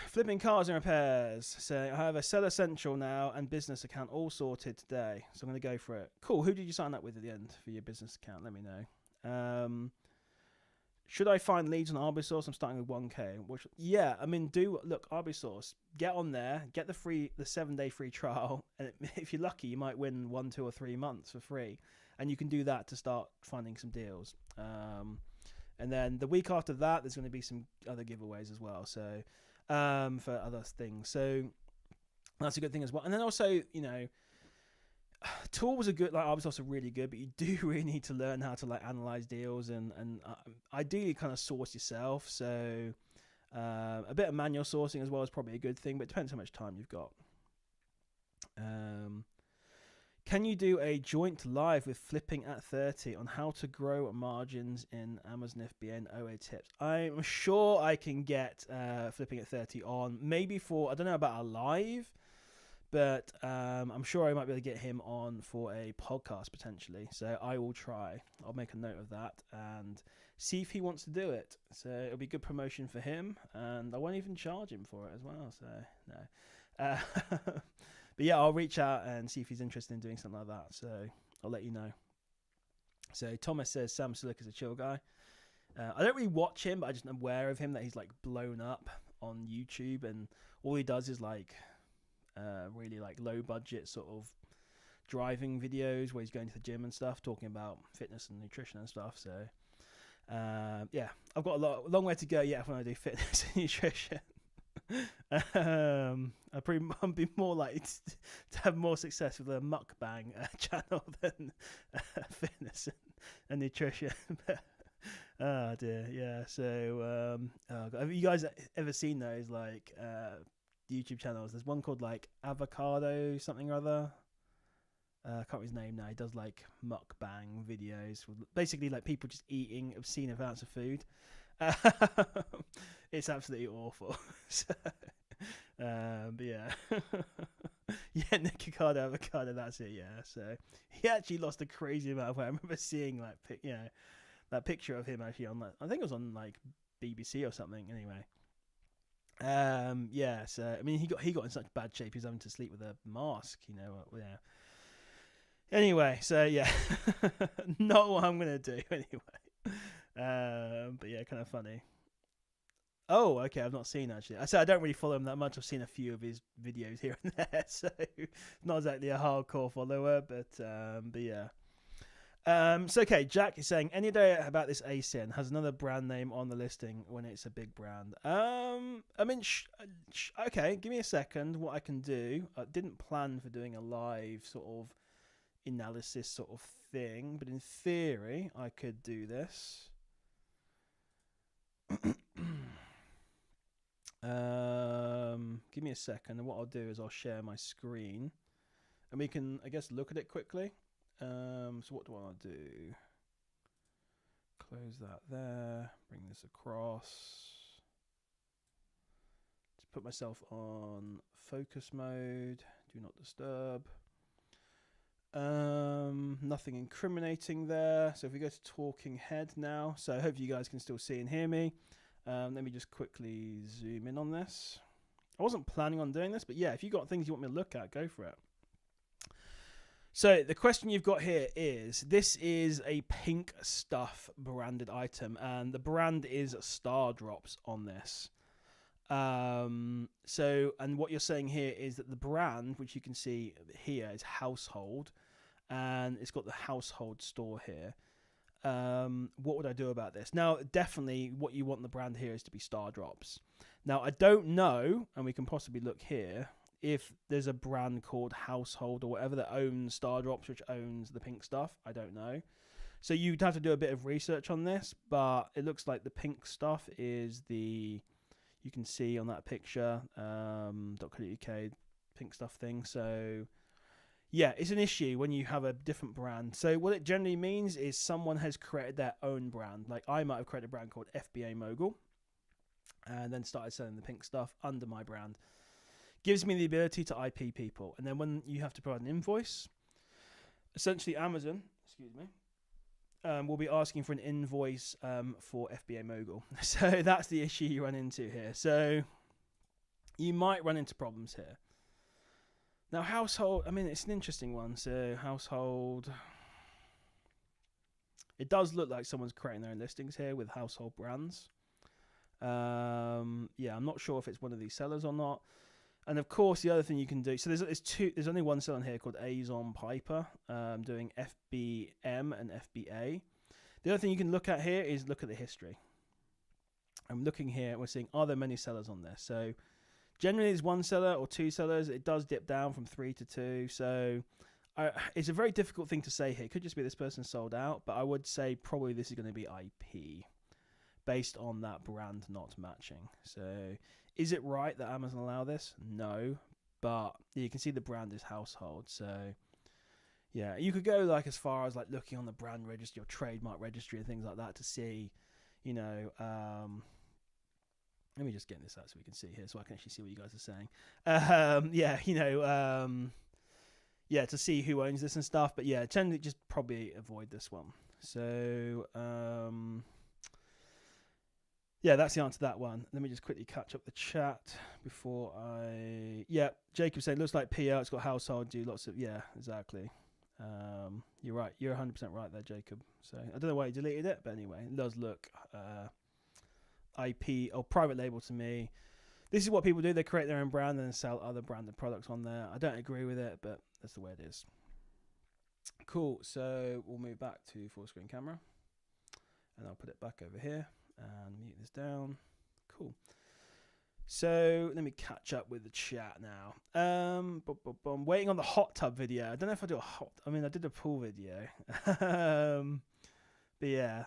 Flipping cars and repairs. So I have a Seller Central now and business account all sorted today, so I'm going to go for it. Cool. Who did you sign up with at the end for your business account? Let me know. Should I find leads on Arbisource? I'm starting with 1K. Yeah, I mean, look, Arbisource. Get on there, get the 7-day free trial, and if you're lucky, you might win 1, 2, or 3 months for free, and you can do that to start finding some deals. And then the week after that, there's going to be some other giveaways as well. So for other things. So that's a good thing as well. And then also, tools are good. Like Arbisource are really good, but you do really need to learn how to like analyze deals and ideally kind of source yourself. So a bit of manual sourcing as well is probably a good thing, but it depends how much time you've got. Can you do a joint live with Flipping at 30 on how to grow margins in Amazon FBA and OA tips? I'm sure I can get Flipping at 30 on, maybe for, I don't know about a live, but I'm sure I might be able to get him on for a podcast potentially. So I will try. I'll make a note of that and see if he wants to do it. So it'll be good promotion for him, and I won't even charge him for it as well. So no. But yeah, I'll reach out and see if he's interested in doing something like that. So I'll let you know. So Thomas says Sam Silic is a chill guy. I don't really watch him, but I just am aware of him that he's like blown up on YouTube, and all he does is like really like low budget sort of driving videos where he's going to the gym and stuff, talking about fitness and nutrition and stuff. So yeah, I've got a long way to go yet when I do fitness and nutrition. I'll be more likely to have more success with a mukbang channel than fitness and nutrition. Oh dear, yeah. So have you guys ever seen those like YouTube channels? There's one called like Avocado something or other. I can't remember his name now. He does like mukbang videos with basically like people just eating obscene amounts of food. It's absolutely awful. So, but yeah. Yeah, Nick Ricardo Avocado, that's it. Yeah, so he actually lost a crazy amount of weight. I remember seeing like that picture of him actually on I think it was on like BBC or something. Anyway, yeah. So I mean, he got in such bad shape. He was having to sleep with a mask. Yeah. Anyway, so yeah, not what I'm gonna do anyway. But yeah, kind of funny. Oh, okay. I've not seen actually. I said I don't really follow him that much. I've seen a few of his videos here and there, so not exactly a hardcore follower, but yeah. So okay, Jack is saying any idea about this ASIN has another brand name on the listing when it's a big brand. I mean, okay, give me a second. What I can do? I didn't plan for doing a live sort of analysis sort of thing, but in theory, I could do this. Give me a second, and what I'll do is I'll share my screen, and we can, I guess, look at it quickly. So what do I want to do? Close that there. Bring this across. Just put myself on focus mode. Do not disturb. Nothing incriminating there. So if we go to talking head now, so I hope you guys can still see and hear me. Let me just quickly zoom in on this. I wasn't planning on doing this, but yeah, if you've got things you want me to look at, go for it. So the question you've got here is, this is a Pink Stuff branded item, and the brand is Star Drops on this. And what you're saying here is that the brand, which you can see here, is Household, and it's got the Household store here. What would I do about this? Now, definitely what you want the brand here is to be Star Drops. Now, I don't know, and we can possibly look here, if there's a brand called Household or whatever that owns Star Drops, which owns the Pink Stuff. I don't know. So you'd have to do a bit of research on this, but it looks like the Pink Stuff is the, you can see on that picture, .co.uk Pink Stuff thing. So yeah, it's an issue when you have a different brand. So what it generally means is someone has created their own brand. Like I might have created a brand called FBA Mogul and then started selling the Pink Stuff under my brand. Gives me the ability to IP people. And then when you have to provide an invoice, essentially Amazon, will be asking for an invoice for FBA Mogul. So that's the issue you run into here. So you might run into problems here. Now, Household, I mean, it's an interesting one. So Household, it does look like someone's creating their own listings here with Household brands. Yeah, I'm not sure if it's one of these sellers or not. And of course, the other thing you can do, so there's only one seller here called Azon Piper, doing FBM and FBA. The other thing you can look at here is look at the history. I'm looking here, we're seeing, are there many sellers on this? So generally there's one seller or two sellers. It does dip down from 3 to 2. So it's a very difficult thing to say here. It could just be this person sold out, but I would say probably this is going to be IP based on that brand not matching. So is it right that Amazon allow this? No, but you can see the brand is Household. So yeah, you could go like as far as like looking on the brand registry or trademark registry and things like that to see, you know, let me just get this out so we can see here so I can actually see what you guys are saying. Yeah, you know, yeah, to see who owns this and stuff. But yeah, generally just probably avoid this one. So yeah, that's the answer to that one. Let me just quickly catch up the chat before I... Yeah, Jacob saying, looks like PL, it's got Household, do lots of... Yeah, exactly. You're right. You're 100% right there, Jacob. So I don't know why he deleted it, but anyway, it does look IP or private label to me. This is what people do. They create their own brand and then sell other branded products on there. I don't agree with it, but that's the way it is. Cool. So we'll move back to full screen camera. And I'll put it back over here. And mute this down. Cool. So let me catch up with the chat now. Waiting on the hot tub video. I don't know if I do a hot... I mean, I did a pool video. But yeah,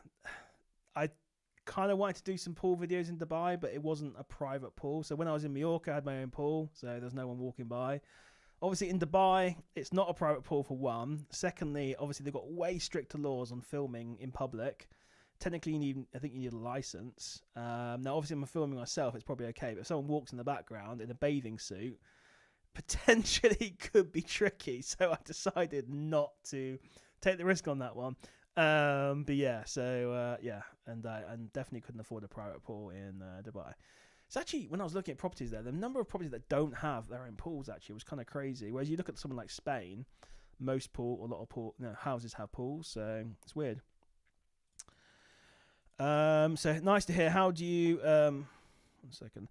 I kind of wanted to do some pool videos in Dubai, but it wasn't a private pool. So when I was in Mallorca, I had my own pool, so there's no one walking by. Obviously, in Dubai, it's not a private pool for one. Secondly, obviously, they've got way stricter laws on filming in public. Technically, I think you need a license. Now, obviously, I'm filming myself. It's probably okay. But if someone walks in the background in a bathing suit, potentially could be tricky. So I decided not to take the risk on that one. But yeah, so yeah, and definitely couldn't afford a private pool in Dubai. It's actually, when I was looking at properties there, the number of properties that don't have their own pools actually was kind of crazy. Whereas you look at something like Spain, most houses have pools. So it's weird. So nice to hear. How do you 1 second.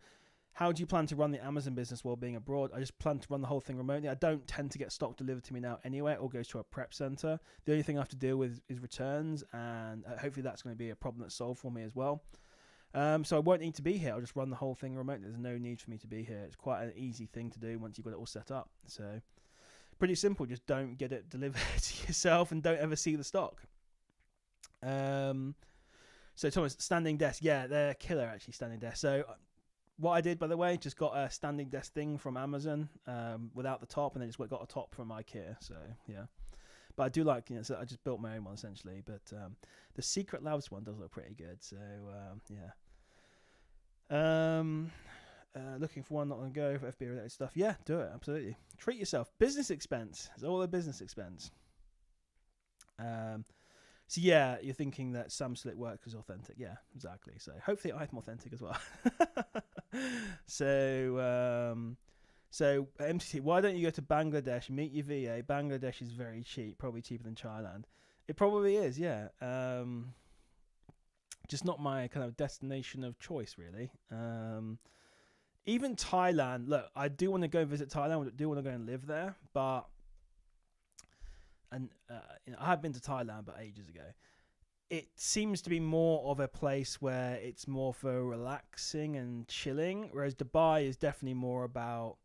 How do you plan to run the Amazon business while being abroad? I just plan to run the whole thing remotely. I don't tend to get stock delivered to me now anyway. It all goes to a prep center. The only thing I have to deal with is returns, and hopefully that's going to be a problem that's solved for me as well. So I won't need to be here. I'll just run the whole thing remotely. There's no need for me to be here. It's quite an easy thing to do once you've got it all set up. So pretty simple. Just don't get it delivered to yourself and don't ever see the stock. So Thomas, standing desk. Yeah, they're killer actually, standing desk. So what I did, by the way, just got a standing desk thing from Amazon without the top, and then just got a top from IKEA. So yeah, but I do like, so I just built my own one essentially. But the Secret Labs one does look pretty good. So yeah. Looking for one, not going to go for FBA related stuff. Yeah, do it, absolutely. Treat yourself. Business expense. It's all a business expense. So yeah, you're thinking that Sam Slick work is authentic. Yeah, exactly. So hopefully I'm authentic as well. So MCC, why don't you go to Bangladesh, meet your VA? Bangladesh is very cheap, probably cheaper than Thailand. It probably is, yeah. Just not my kind of destination of choice, really. Even Thailand, look, I do want to go visit Thailand. I do want to go and live there, but I have been to Thailand, but ages ago. It seems to be more of a place where it's more for relaxing and chilling, whereas Dubai is definitely more about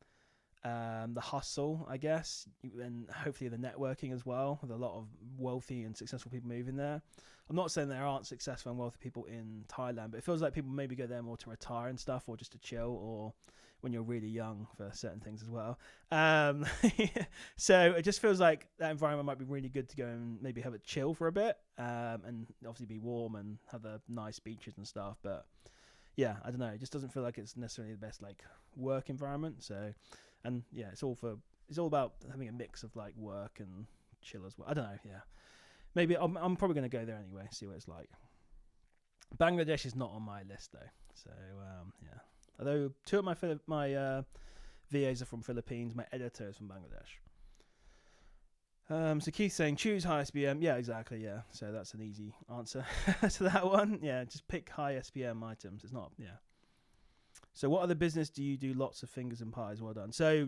the hustle, I guess, and hopefully the networking as well, with a lot of wealthy and successful people moving there. I'm not saying there aren't successful and wealthy people in Thailand, but it feels like people maybe go there more to retire and stuff, or just to chill, or when you're really young for certain things as well. So it just feels like that environment might be really good to go and maybe have a chill for a bit, and obviously be warm and have the nice beaches and stuff. But yeah, I don't know. It just doesn't feel like it's necessarily the best like work environment. So, and yeah, it's all about having a mix of like work and chill as well. I don't know. Yeah, maybe I'm probably going to go there anyway, see what it's like. Bangladesh is not on my list though. So yeah. Although two of my VAs are from Philippines, my editor is from Bangladesh. So Keith's saying choose high SPM. Yeah, exactly. Yeah, so that's an easy answer to that one. Yeah, just pick high SPM items. It's not. Yeah. So what other business do you do? Lots of fingers and pies. Well done. So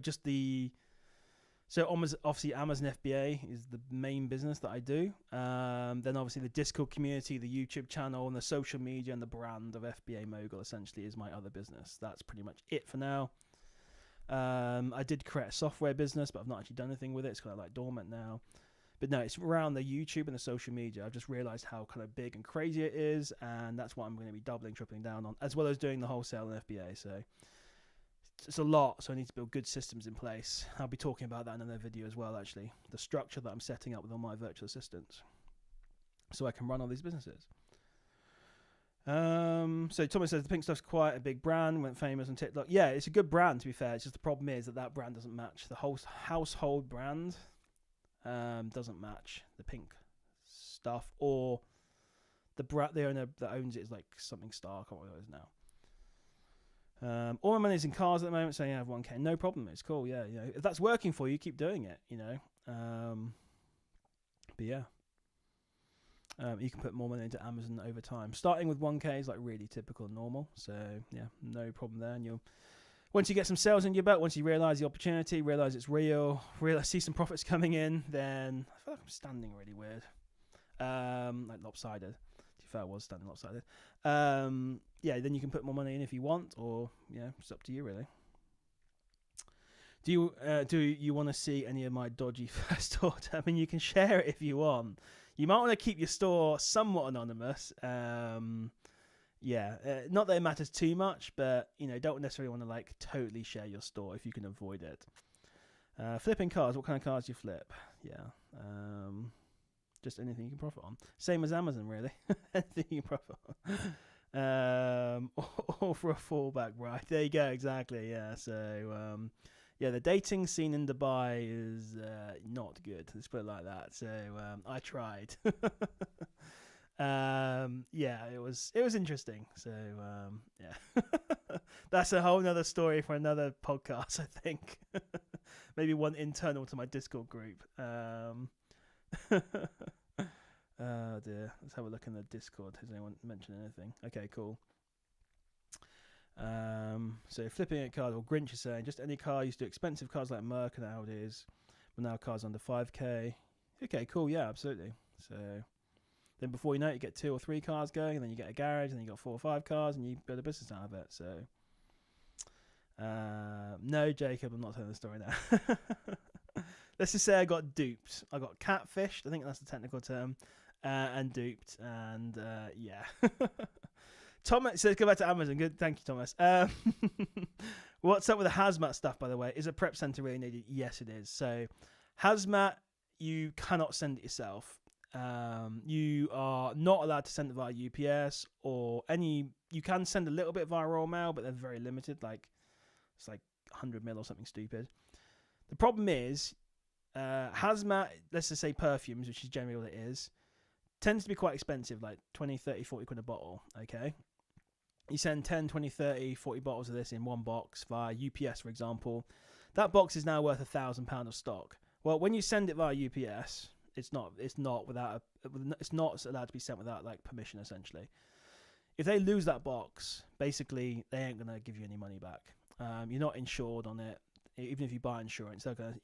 obviously Amazon FBA is the main business that I do. Then obviously the Discord community, the YouTube channel, and the social media and the brand of FBA Mogul essentially is my other business. That's pretty much it for now. I did create a software business, but I've not actually done anything with it. It's kind of like dormant now. But no, it's around the YouTube and the social media. I've just realized how kind of big and crazy it is, and that's what I'm going to be doubling, tripling down on, as well as doing the wholesale and FBA. So it's a lot, so I need to build good systems in place. I'll be talking about that in another video as well, actually. The structure that I'm setting up with all my virtual assistants, so I can run all these businesses. So Thomas says the pink stuff's quite a big brand, went famous on TikTok. Yeah, it's a good brand, to be fair. It's just the problem is that brand doesn't match the whole household brand. Doesn't match the pink stuff, or the owner that owns it is like something star. I can't remember what it is now. All my money's in cars at the moment, so yeah, I have 1K. No problem. It's cool. Yeah, if that's working for you, keep doing it. But yeah. You can put more money into Amazon over time. Starting with 1K is like really typical and normal. So yeah, no problem there. And once you get some sales in your belt, once you realise the opportunity, realise it's real, see some profits coming in, then I feel like I'm standing really weird, like lopsided. To be fair, I was standing lopsided. Yeah, then you can put more money in if you want, or it's up to you really. Do you want to see any of my dodgy first order? I mean, you can share it if you want. You might want to keep your store somewhat anonymous. Not that it matters too much, but don't necessarily want to like totally share your store if you can avoid it. Flipping cars. What kind of cars do you flip? Yeah. Just anything you can profit on. Same as Amazon, really. Anything you can profit on. Or for a fallback, right? There you go. Exactly. Yeah. So. The dating scene in Dubai is not good. Let's put it like that. So I tried. It was interesting. So that's a whole nother story for another podcast, I think. Maybe one internal to my Discord group. Oh dear. Let's have a look in the Discord. Has anyone mentioned anything? Okay, cool. So flipping at cars, or Grinch is saying, just any car used to expensive cars like Merc and Audis, but now cars under 5k. Okay, cool, yeah, absolutely. So then before you know it, you get 2 or 3 cars going, and then you get a garage, and then you got 4 or 5 cars, and you build a business out of it. So no, Jacob, I'm not telling the story now. Let's just say I got duped. I got catfished, I think that's the technical term, and duped, and yeah. Thomas says, go back to Amazon. Good, thank you, Thomas. What's up with the hazmat stuff, by the way? Is a prep center really needed? Yes, it is. So hazmat, you cannot send it yourself. You are not allowed to send it via UPS or any. You can send a little bit via Royal Mail, but they're very limited. Like it's like 100 mil or something stupid. The problem is hazmat. Let's just say perfumes, which is generally what it is, tends to be quite expensive, like 20, 30, 40 quid a bottle. Okay. You send 10, 20, 30, 40 bottles of this in one box via UPS, for example. That box is now worth £1,000 of stock. Well, when you send it via UPS, it's not allowed to be sent without like permission, essentially. If they lose that box, basically they ain't gonna give you any money back. You're not insured on it, even if you buy insurance. They're gonna,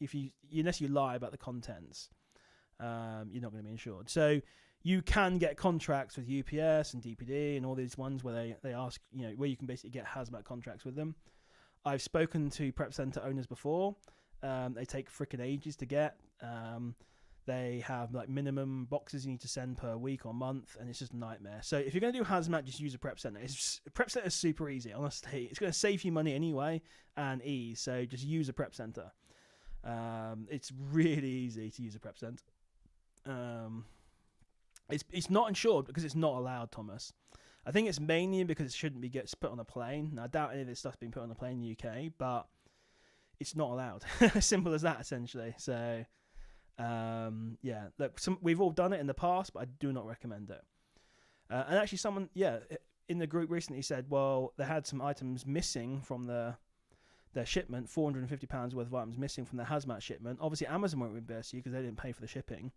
unless you lie about the contents, you're not gonna be insured. So you can get contracts with UPS and DPD and all these ones where they ask, where you can basically get hazmat contracts with them. I've spoken to prep center owners before. They take freaking ages to get. They have like minimum boxes you need to send per week or month, and it's just a nightmare. So if you're going to do hazmat, just use a prep center. Prep center is super easy, honestly. It's going to save you money anyway and ease. So just use a prep center. It's really easy to use a prep center. It's not insured because it's not allowed, Thomas. I think it's mainly because it shouldn't be put on a plane. Now, I doubt any of this stuff's been put on a plane in the UK, but it's not allowed. Simple as that, essentially. So, yeah, look, we've all done it in the past, but I do not recommend it. And actually, someone, in the group recently said, well, they had some items missing from their shipment, £450 worth of items missing from their hazmat shipment. Obviously, Amazon won't reimburse you because they didn't pay for the shipping.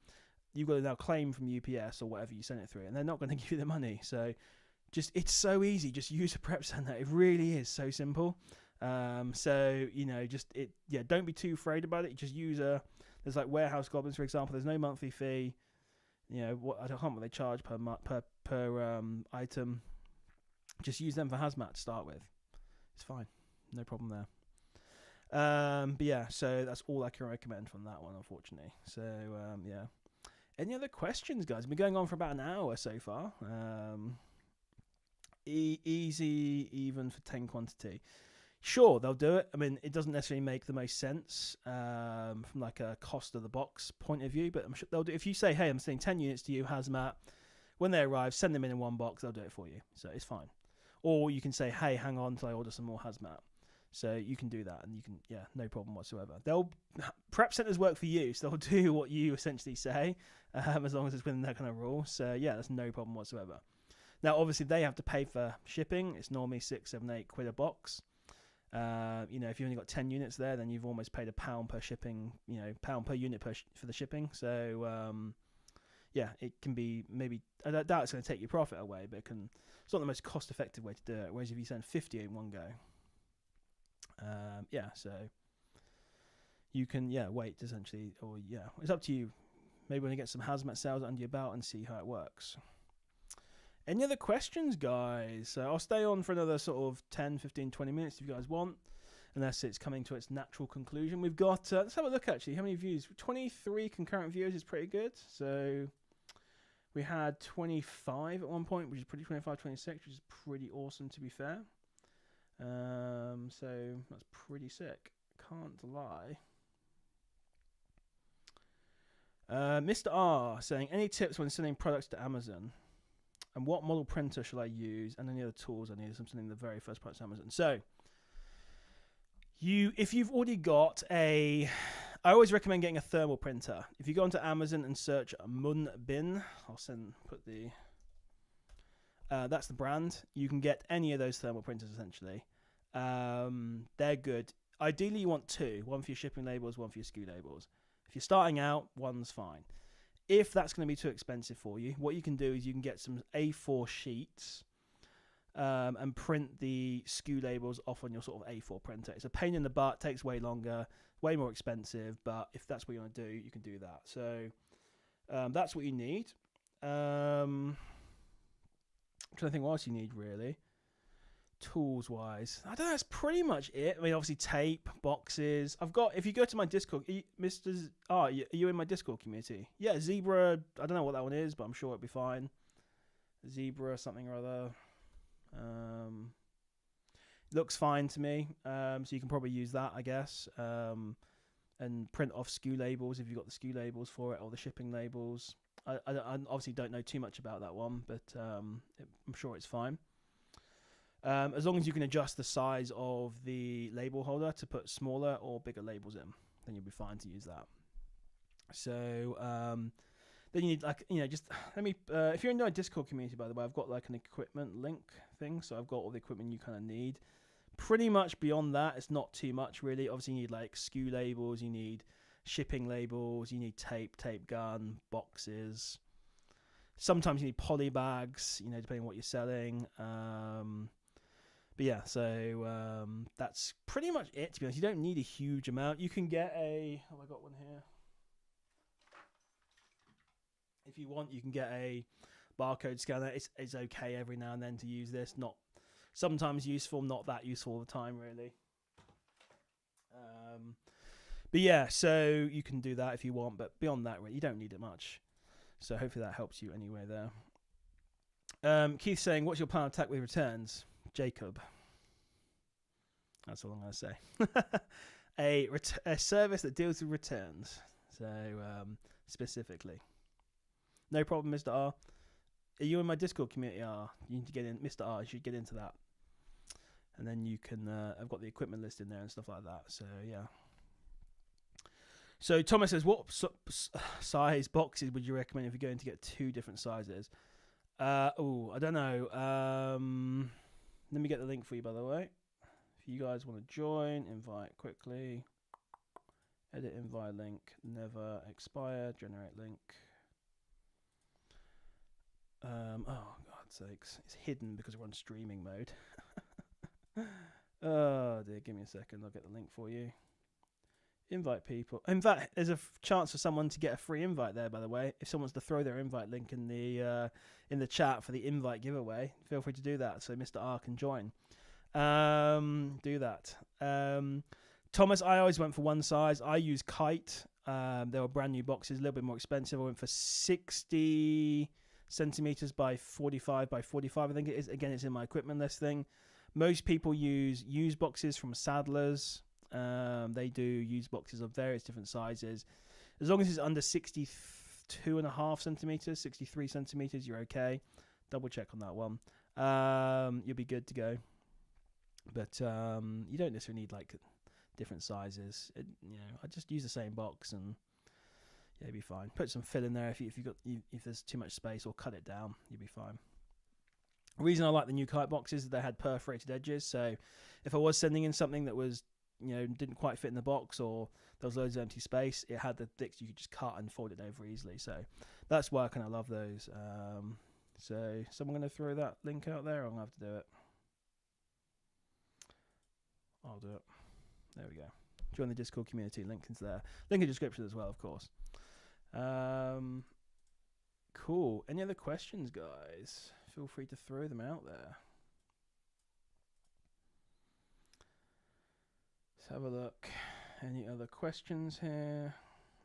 You've got to now claim from UPS or whatever you send it through, and they're not going to give you the money. So it's so easy. Just use a prep center. It really is so simple. So, don't be too afraid about it. Just use there's like warehouse goblins, for example. There's no monthly fee. I don't know what they charge per item. Just use them for hazmat to start with. It's fine. No problem there. But yeah, so that's all I can recommend from that one, unfortunately. So, yeah. Any other questions, guys? We've been going on for about an hour so far. Easy, even for 10 quantity. Sure, they'll do it. I mean, it doesn't necessarily make the most sense from like a cost of the box point of view, but I'm sure they'll do. If you say, hey, I'm sending 10 units to you, hazmat, when they arrive, send them in one box, they'll do it for you. So it's fine. Or you can say, hey, hang on till I order some more hazmat. So you can do that, and you can, no problem whatsoever. Prep centers work for you, so they'll do what you essentially say, as long as it's within that kind of rule. So yeah, that's no problem whatsoever. Now, obviously, they have to pay for shipping. It's normally 6, 7, 8 quid a box. If you've only got 10 units there, then you've almost paid £1 per shipping. £1 per unit for the shipping. So it can be maybe. I doubt it's going to take your profit away, but it's not the most cost-effective way to do it. Whereas if you send 50 in one go. So you can, wait essentially, or it's up to you. Maybe when you get some hazmat sales under your belt and see how it works. Any other questions, guys? So I'll stay on for another sort of 10, 15, 20 minutes if you guys want, unless it's coming to its natural conclusion. We've got, let's have a look actually, how many views? 23 concurrent viewers is pretty good. So we had 25 at one point, which is pretty, 25, 26, which is pretty awesome to be fair. So that's pretty sick. Can't lie. Mr. R saying, any tips when sending products to Amazon? And what model printer should I use? And any other tools I need? I'm sending the very first product to Amazon. So if you've already got I always recommend getting a thermal printer. If you go onto Amazon and search Munbin, that's the brand. You can get any of those thermal printers essentially. They're good. Ideally, you want 2. One for your shipping labels, one for your SKU labels. If you're starting out, one's fine. If that's going to be too expensive for you, what you can do is you can get some A4 sheets. and print the SKU labels off on your sort of A4 printer. It's a pain in the butt, takes way longer, way more expensive, but if that's what you want to do, you can do that. So that's what you need. I'm trying to think what else you need really. Tools wise, I don't know. That's pretty much it. I mean, obviously tape, boxes. I've got. If you go to my Discord, Mr. Are you in my Discord community? Yeah, Zebra. I don't know what that one is, but I'm sure it'll be fine. Zebra something or other. Looks fine to me. So you can probably use that, I guess. And print off SKU labels if you've got the SKU labels for it or the shipping labels. I obviously don't know too much about that one, but I'm sure it's fine. As long as you can adjust the size of the label holder to put smaller or bigger labels in, then you'll be fine to use that. So then you need just let me. If you're in my Discord community, by the way, I've got like an equipment link thing, so I've got all the equipment you kind of need. Pretty much beyond that, it's not too much really. Obviously, you need like SKU labels, you need shipping labels, you need tape gun, boxes. Sometimes you need poly bags, depending on what you're selling. But yeah, so that's pretty much it, to be honest. You don't need a huge amount. You can get I got one here. If you want, you can get a barcode scanner. It's okay every now and then to use this. Not sometimes useful, not that useful all the time, really. But yeah, so you can do that if you want. But beyond that, really, you don't need it much. So hopefully that helps you anyway there. Keith saying, what's your plan of attack with returns? Jacob. That's all I'm going to say. A service that deals with returns. So specifically. No problem, Mr. R. Are you in my Discord community? You need to get in. Mr. R, you should get into that. And then you can, I've got the equipment list in there and stuff like that. So yeah. So Thomas says, what size boxes would you recommend if you're going to get 2 different sizes? I don't know. Let me get the link for you, by the way. If you guys want to join, invite quickly. Edit invite link, never expire, generate link. Oh, God's sakes. It's hidden because we're on streaming mode. Oh, dear. Give me a second. I'll get the link for you. Invite people. In fact, there's a chance for someone to get a free invite there, by the way. If someone wants to throw their invite link in the chat for the invite giveaway, feel free to do that so Mr. R can join. Do that. Thomas, I always went for one size. I use Kite. They were brand new boxes, a little bit more expensive. I went for 60 centimeters by 45 by 45. I think it is. Again, it's in my equipment list thing. Most people use used boxes from Sadler's. They do used boxes of various different sizes. As long as it's under 62.5 centimeters, 63 centimeters, you're okay. Double check on that one. You'll be good to go. But you don't necessarily need like different sizes. I just use the same box and yeah, you'll be fine. Put some fill in there if there's too much space, or cut it down. You'll be fine. The reason I like the new Kite boxes is they had perforated edges. So if I was sending in something that was didn't quite fit in the box, or there was loads of empty space, it had the dicks you could just cut and fold it over easily. So that's why I kind of love those. So someone going to throw that link out there, or I'm going to have to do it? I'll do it. There we go. Join the Discord community. Link into there. Link in the description as well, of course. Cool. Any other questions, guys? Feel free to throw them out there. Let's have a look. Any other questions here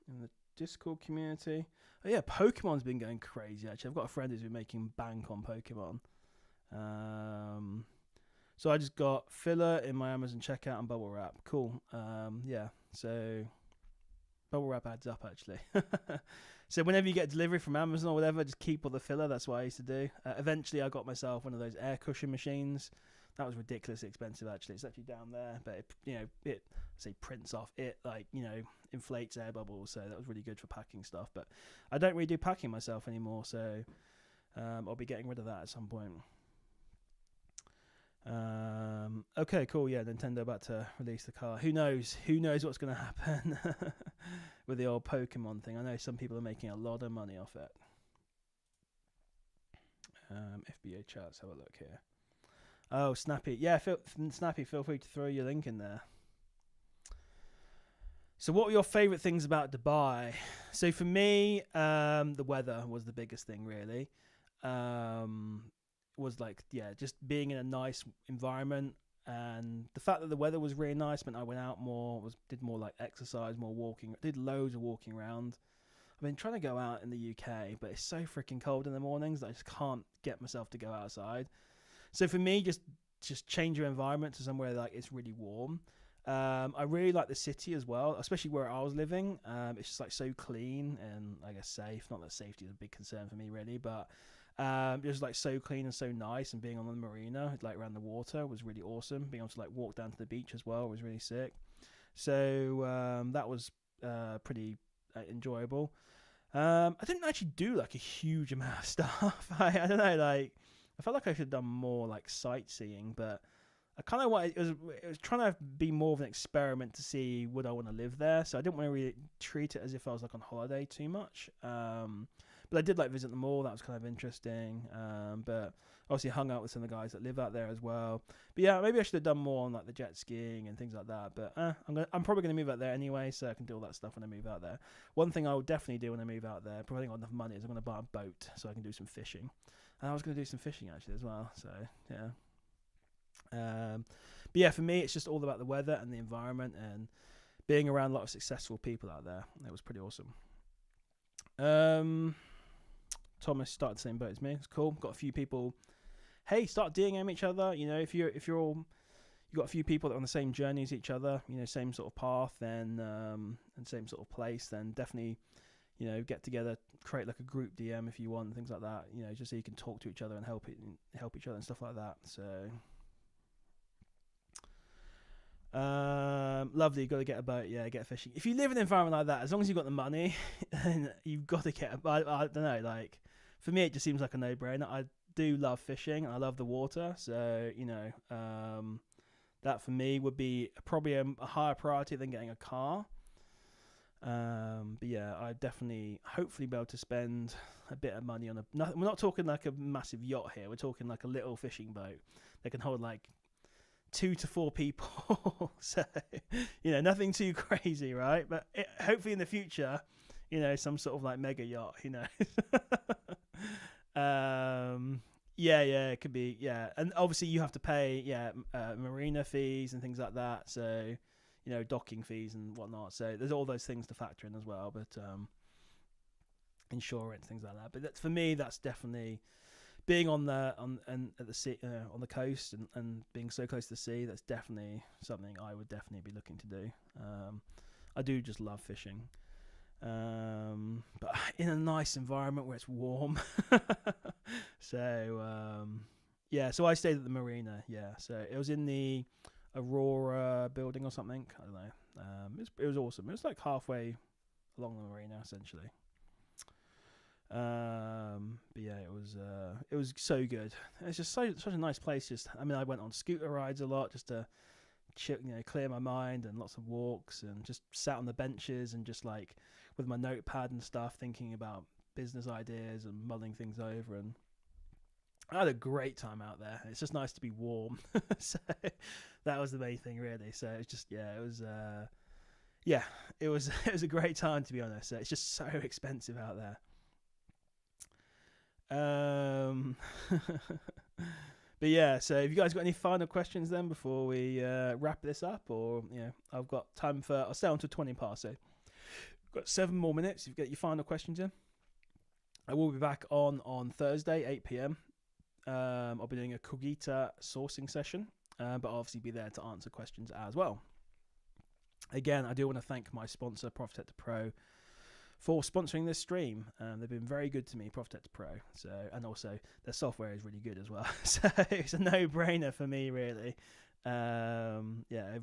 in the Discord community? Oh yeah, Pokemon's been going crazy actually. I've got a friend who's been making bank on Pokemon. So I just got filler in my Amazon checkout and bubble wrap. Cool. Yeah, so bubble wrap adds up actually. So whenever you get delivery from Amazon or whatever, just keep all the filler. That's what I used to do. Eventually I got myself one of those air cushion machines. That was ridiculously expensive actually. It's actually down there, but it prints off. It inflates air bubbles, so that was really good for packing stuff. But I don't really do packing myself anymore, so I'll be getting rid of that at some point. Okay, cool. Yeah, Nintendo about to release the car. Who knows? Who knows what's going to happen with the old Pokemon thing? I know some people are making a lot of money off it. FBA chat. Let's have a look here. Oh, Snappy. Yeah, Snappy, feel free to throw your link in there. So what were your favourite things about Dubai? So for me, the weather was the biggest thing, really. Um, was like, yeah, just being in a nice environment, and the fact that the weather was really nice meant I went out more, did more like exercise, more walking, did loads of walking around. I've been trying to go out in the UK, but it's so freaking cold in the mornings that I just can't get myself to go outside. So for me, just change your environment to somewhere like it's really warm. I really like the city as well, especially where I was living. It's just like so clean and I guess safe. Not that safety is a big concern for me really, but just like so clean and so nice. And being on the marina, like around the water, was really awesome. Being able to like walk down to the beach as well was really sick. So that was pretty enjoyable. I didn't actually do like a huge amount of stuff. I don't know, like I felt like I should have done more like sightseeing, but I kind of wanted it was trying to be more of an experiment to see would I want to live there. So I didn't want to really treat it as if I was like on holiday too much. But I did like visit the mall. That was kind of interesting. But obviously hung out with some of the guys that live out there as well. But yeah, maybe I should have done more on like the jet skiing and things like that. But I'm probably going to move out there anyway, so I can do all that stuff when I move out there. One thing I will definitely do when I move out there, providing I got enough money, is I'm going to buy a boat so I can do some fishing. And I was going to do some fishing actually as well. So yeah. But yeah, for me, it's just all about the weather and the environment and being around a lot of successful people out there. It was pretty awesome. Thomas started the same boat as me. It's cool. Got a few people. Hey, start DMing each other. You know, if you're all, you got a few people that are on the same journey as each other. You know, same sort of path, then and same sort of place. Then definitely, you know, get together, create like a group DM if you want, things like that. You know, just so you can talk to each other and help each other and stuff like that. So. Lovely. You got to get a boat. Yeah, get fishing. If you live in an environment like that, as long as you've got the money, then you've got to get. I don't know. Like for me, it just seems like a no-brainer. I do love fishing. And I love the water. So you know, that for me would be probably a higher priority than getting a car. But yeah, I definitely, hopefully, be able to spend a bit of money on we're not talking like a massive yacht here. We're talking like a little fishing boat that can hold like 2 to 4 people. So, you know, nothing too crazy, right? But hopefully in the future, you know, some sort of like mega yacht, you know. Yeah, it could be, yeah. And obviously you have to pay, marina fees and things like that. So, you know, docking fees and whatnot. So there's all those things to factor in as well. But insurance, things like that. But for me, that's definitely being on the sea, on the coast and being so close to the sea. That's definitely something I would definitely be looking to do. I do just love fishing, but in a nice environment where it's warm. So yeah, so I stayed at the marina. Yeah, so it was in the Aurora building or something. I don't know. It was awesome. It was like halfway along the marina essentially. But yeah, it was so good. It's just such a nice place. I mean, I went on scooter rides a lot just to chill, you know, clear my mind, and lots of walks, and just sat on the benches and just like with my notepad and stuff, thinking about business ideas and mulling things over. And I had a great time out there. It's just nice to be warm. So that was the main thing, really. So it's just, it was it was a great time, to be honest. So it's just so expensive out there. But yeah, so have you guys got any final questions then before we wrap this up? Or I've got time for, I'll stay on to 20 past, so we've got 7 more minutes. If you get your final questions in, I will be back on Thursday 8 p.m. I'll be doing a Cogita sourcing session, but I'll obviously be there to answer questions as well. Again, I do want to thank my sponsor, Protector Pro, for sponsoring this stream. They've been very good to me, Protector Pro. So, and also their software is really good as well. So it's a no-brainer for me, really. A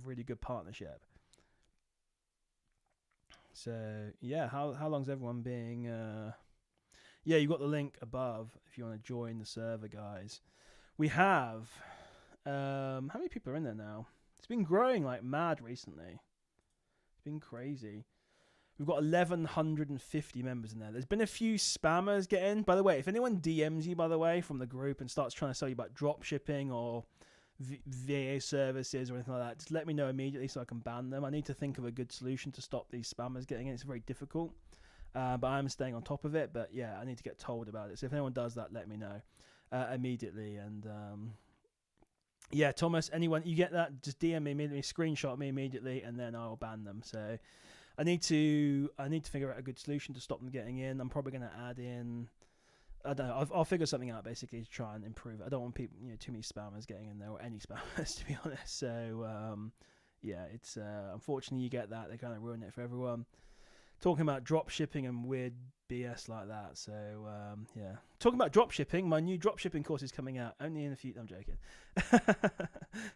really good partnership. So yeah, how long's everyone being? Yeah, you've got the link above if you want to join the server, guys. We have how many people are in there now? It's been growing like mad recently. It's been crazy. We've got 1,150 members in there. There's been a few spammers get in. By the way, if anyone DMs you, by the way, from the group and starts trying to sell you about drop shipping or VA services or anything like that, just let me know immediately so I can ban them. I need to think of a good solution to stop these spammers getting in. It's very difficult, but I'm staying on top of it. But yeah, I need to get told about it. So if anyone does that, let me know immediately. And yeah, Thomas, anyone you get that, just DM me immediately, screenshot me immediately, and then I'll ban them. So I need to figure out a good solution to stop them getting in. I'm probably going to add in, I don't know. I'll figure something out basically to try and improve it. I don't want people, too many spammers getting in there, or any spammers, to be honest. So yeah, it's unfortunately you get that. They kind of ruin it for everyone. Talking about drop shipping and weird BS like that. So yeah, talking about drop shipping, my new drop shipping course is coming out only in a few. I'm joking.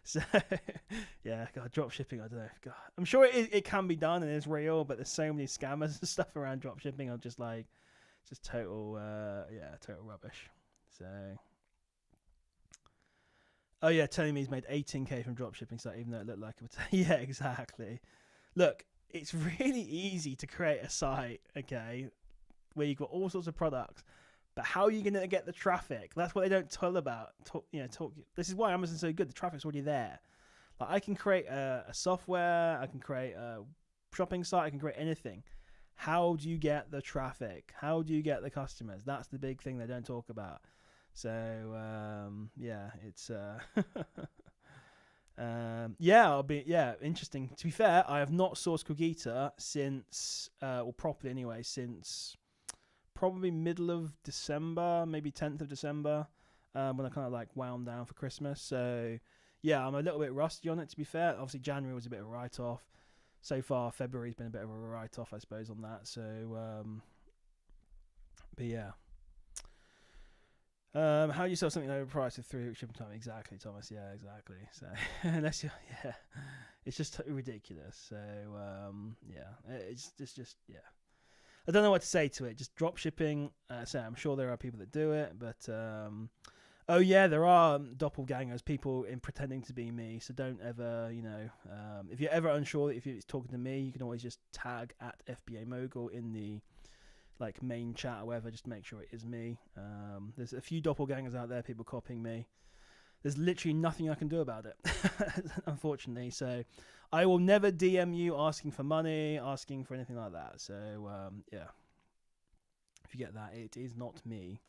So yeah, God, drop shipping. I don't know. God, I'm sure it can be done and it's real, but there's so many scammers and stuff around drop shipping. I'm just like, just total total rubbish. So oh yeah, telling me he's made 18k from dropshipping site, even though it looked like it would. Yeah, exactly. Look, it's really easy to create a site, okay, where you've got all sorts of products, but how are you going to get the traffic? That's what they don't tell about. This is why Amazon's so good. The traffic's already there. Like, I can create a software, I can create a shopping site, I can create anything. How do you get the traffic? How do you get the customers? That's the big thing they don't talk about. So yeah, it's interesting. To be fair, I have not sourced Cogita since, properly anyway, since probably middle of December, maybe 10th of December, when I kind of like wound down for Christmas. So yeah, I'm a little bit rusty on it, to be fair. Obviously January was a bit of a write-off. So far, February's been a bit of a write-off, I suppose, on that. So, but yeah. How do you sell something overpriced with 3 week shipping time? Exactly, Thomas. Yeah, exactly. So, unless you, yeah, it's just ridiculous. So, yeah, it's just, yeah. I don't know what to say to it. Just drop shipping. So I'm sure there are people that do it, but oh yeah, there are doppelgangers, people in pretending to be me. So don't ever, if you're ever unsure if it's talking to me, you can always just tag at FBA Mogul in the like main chat or whatever, just to make sure it is me. There's a few doppelgangers out there, people copying me. There's literally nothing I can do about it, unfortunately. So I will never DM you asking for money, asking for anything like that. So yeah, if you get that, it is not me.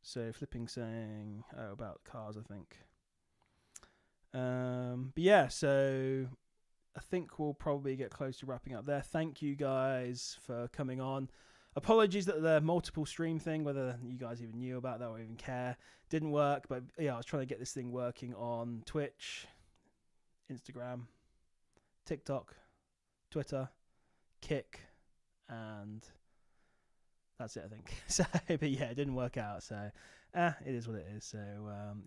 So flipping saying about cars, I think. But yeah, so I think we'll probably get close to wrapping up there. Thank you guys for coming on. Apologies that the multiple stream thing, whether you guys even knew about that or even care, didn't work. But yeah, I was trying to get this thing working on Twitch, Instagram, TikTok, Twitter, Kick, and that's it, I think. So, but yeah, it didn't work out. So, it is what it is. So,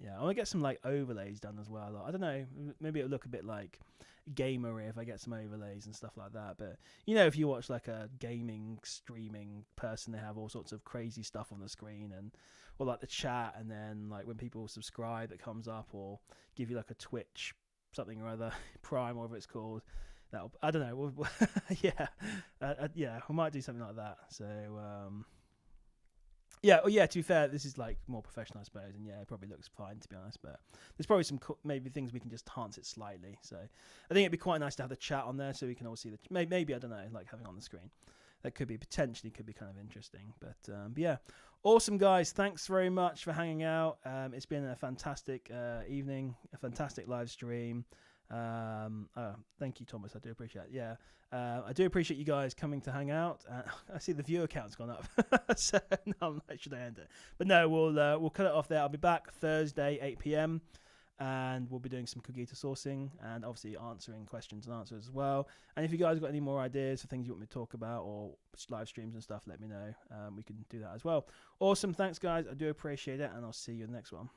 yeah, I want to get some like overlays done as well. I don't know, maybe it'll look a bit like gamery if I get some overlays and stuff like that. But if you watch like a gaming streaming person, they have all sorts of crazy stuff on the screen, and or like the chat, and then like when people subscribe, it comes up, or give you like a Twitch something or other Prime, whatever it's called. I don't know. Yeah, yeah, we might do something like that. So, yeah. Well, yeah. To be fair, this is like more professional, I suppose, and yeah, it probably looks fine, to be honest. But there's probably some maybe things we can just enhance it slightly. So, I think it'd be quite nice to have the chat on there, so we can all see the maybe I don't know, like having it on the screen. That could be kind of interesting. But yeah, awesome guys. Thanks very much for hanging out. It's been a fantastic evening, a fantastic live stream. Thank you, Thomas. I do appreciate it. Yeah, I do appreciate you guys coming to hang out. I see the viewer count's gone up, so no, I'm like, should I end it? But no, we'll cut it off there. I'll be back Thursday 8 p.m. and we'll be doing some Cogita sourcing and obviously answering questions and answers as well. And if you guys got any more ideas for things you want me to talk about or live streams and stuff, let me know. We can do that as well. Awesome, thanks guys. I do appreciate it, and I'll see you in the next one.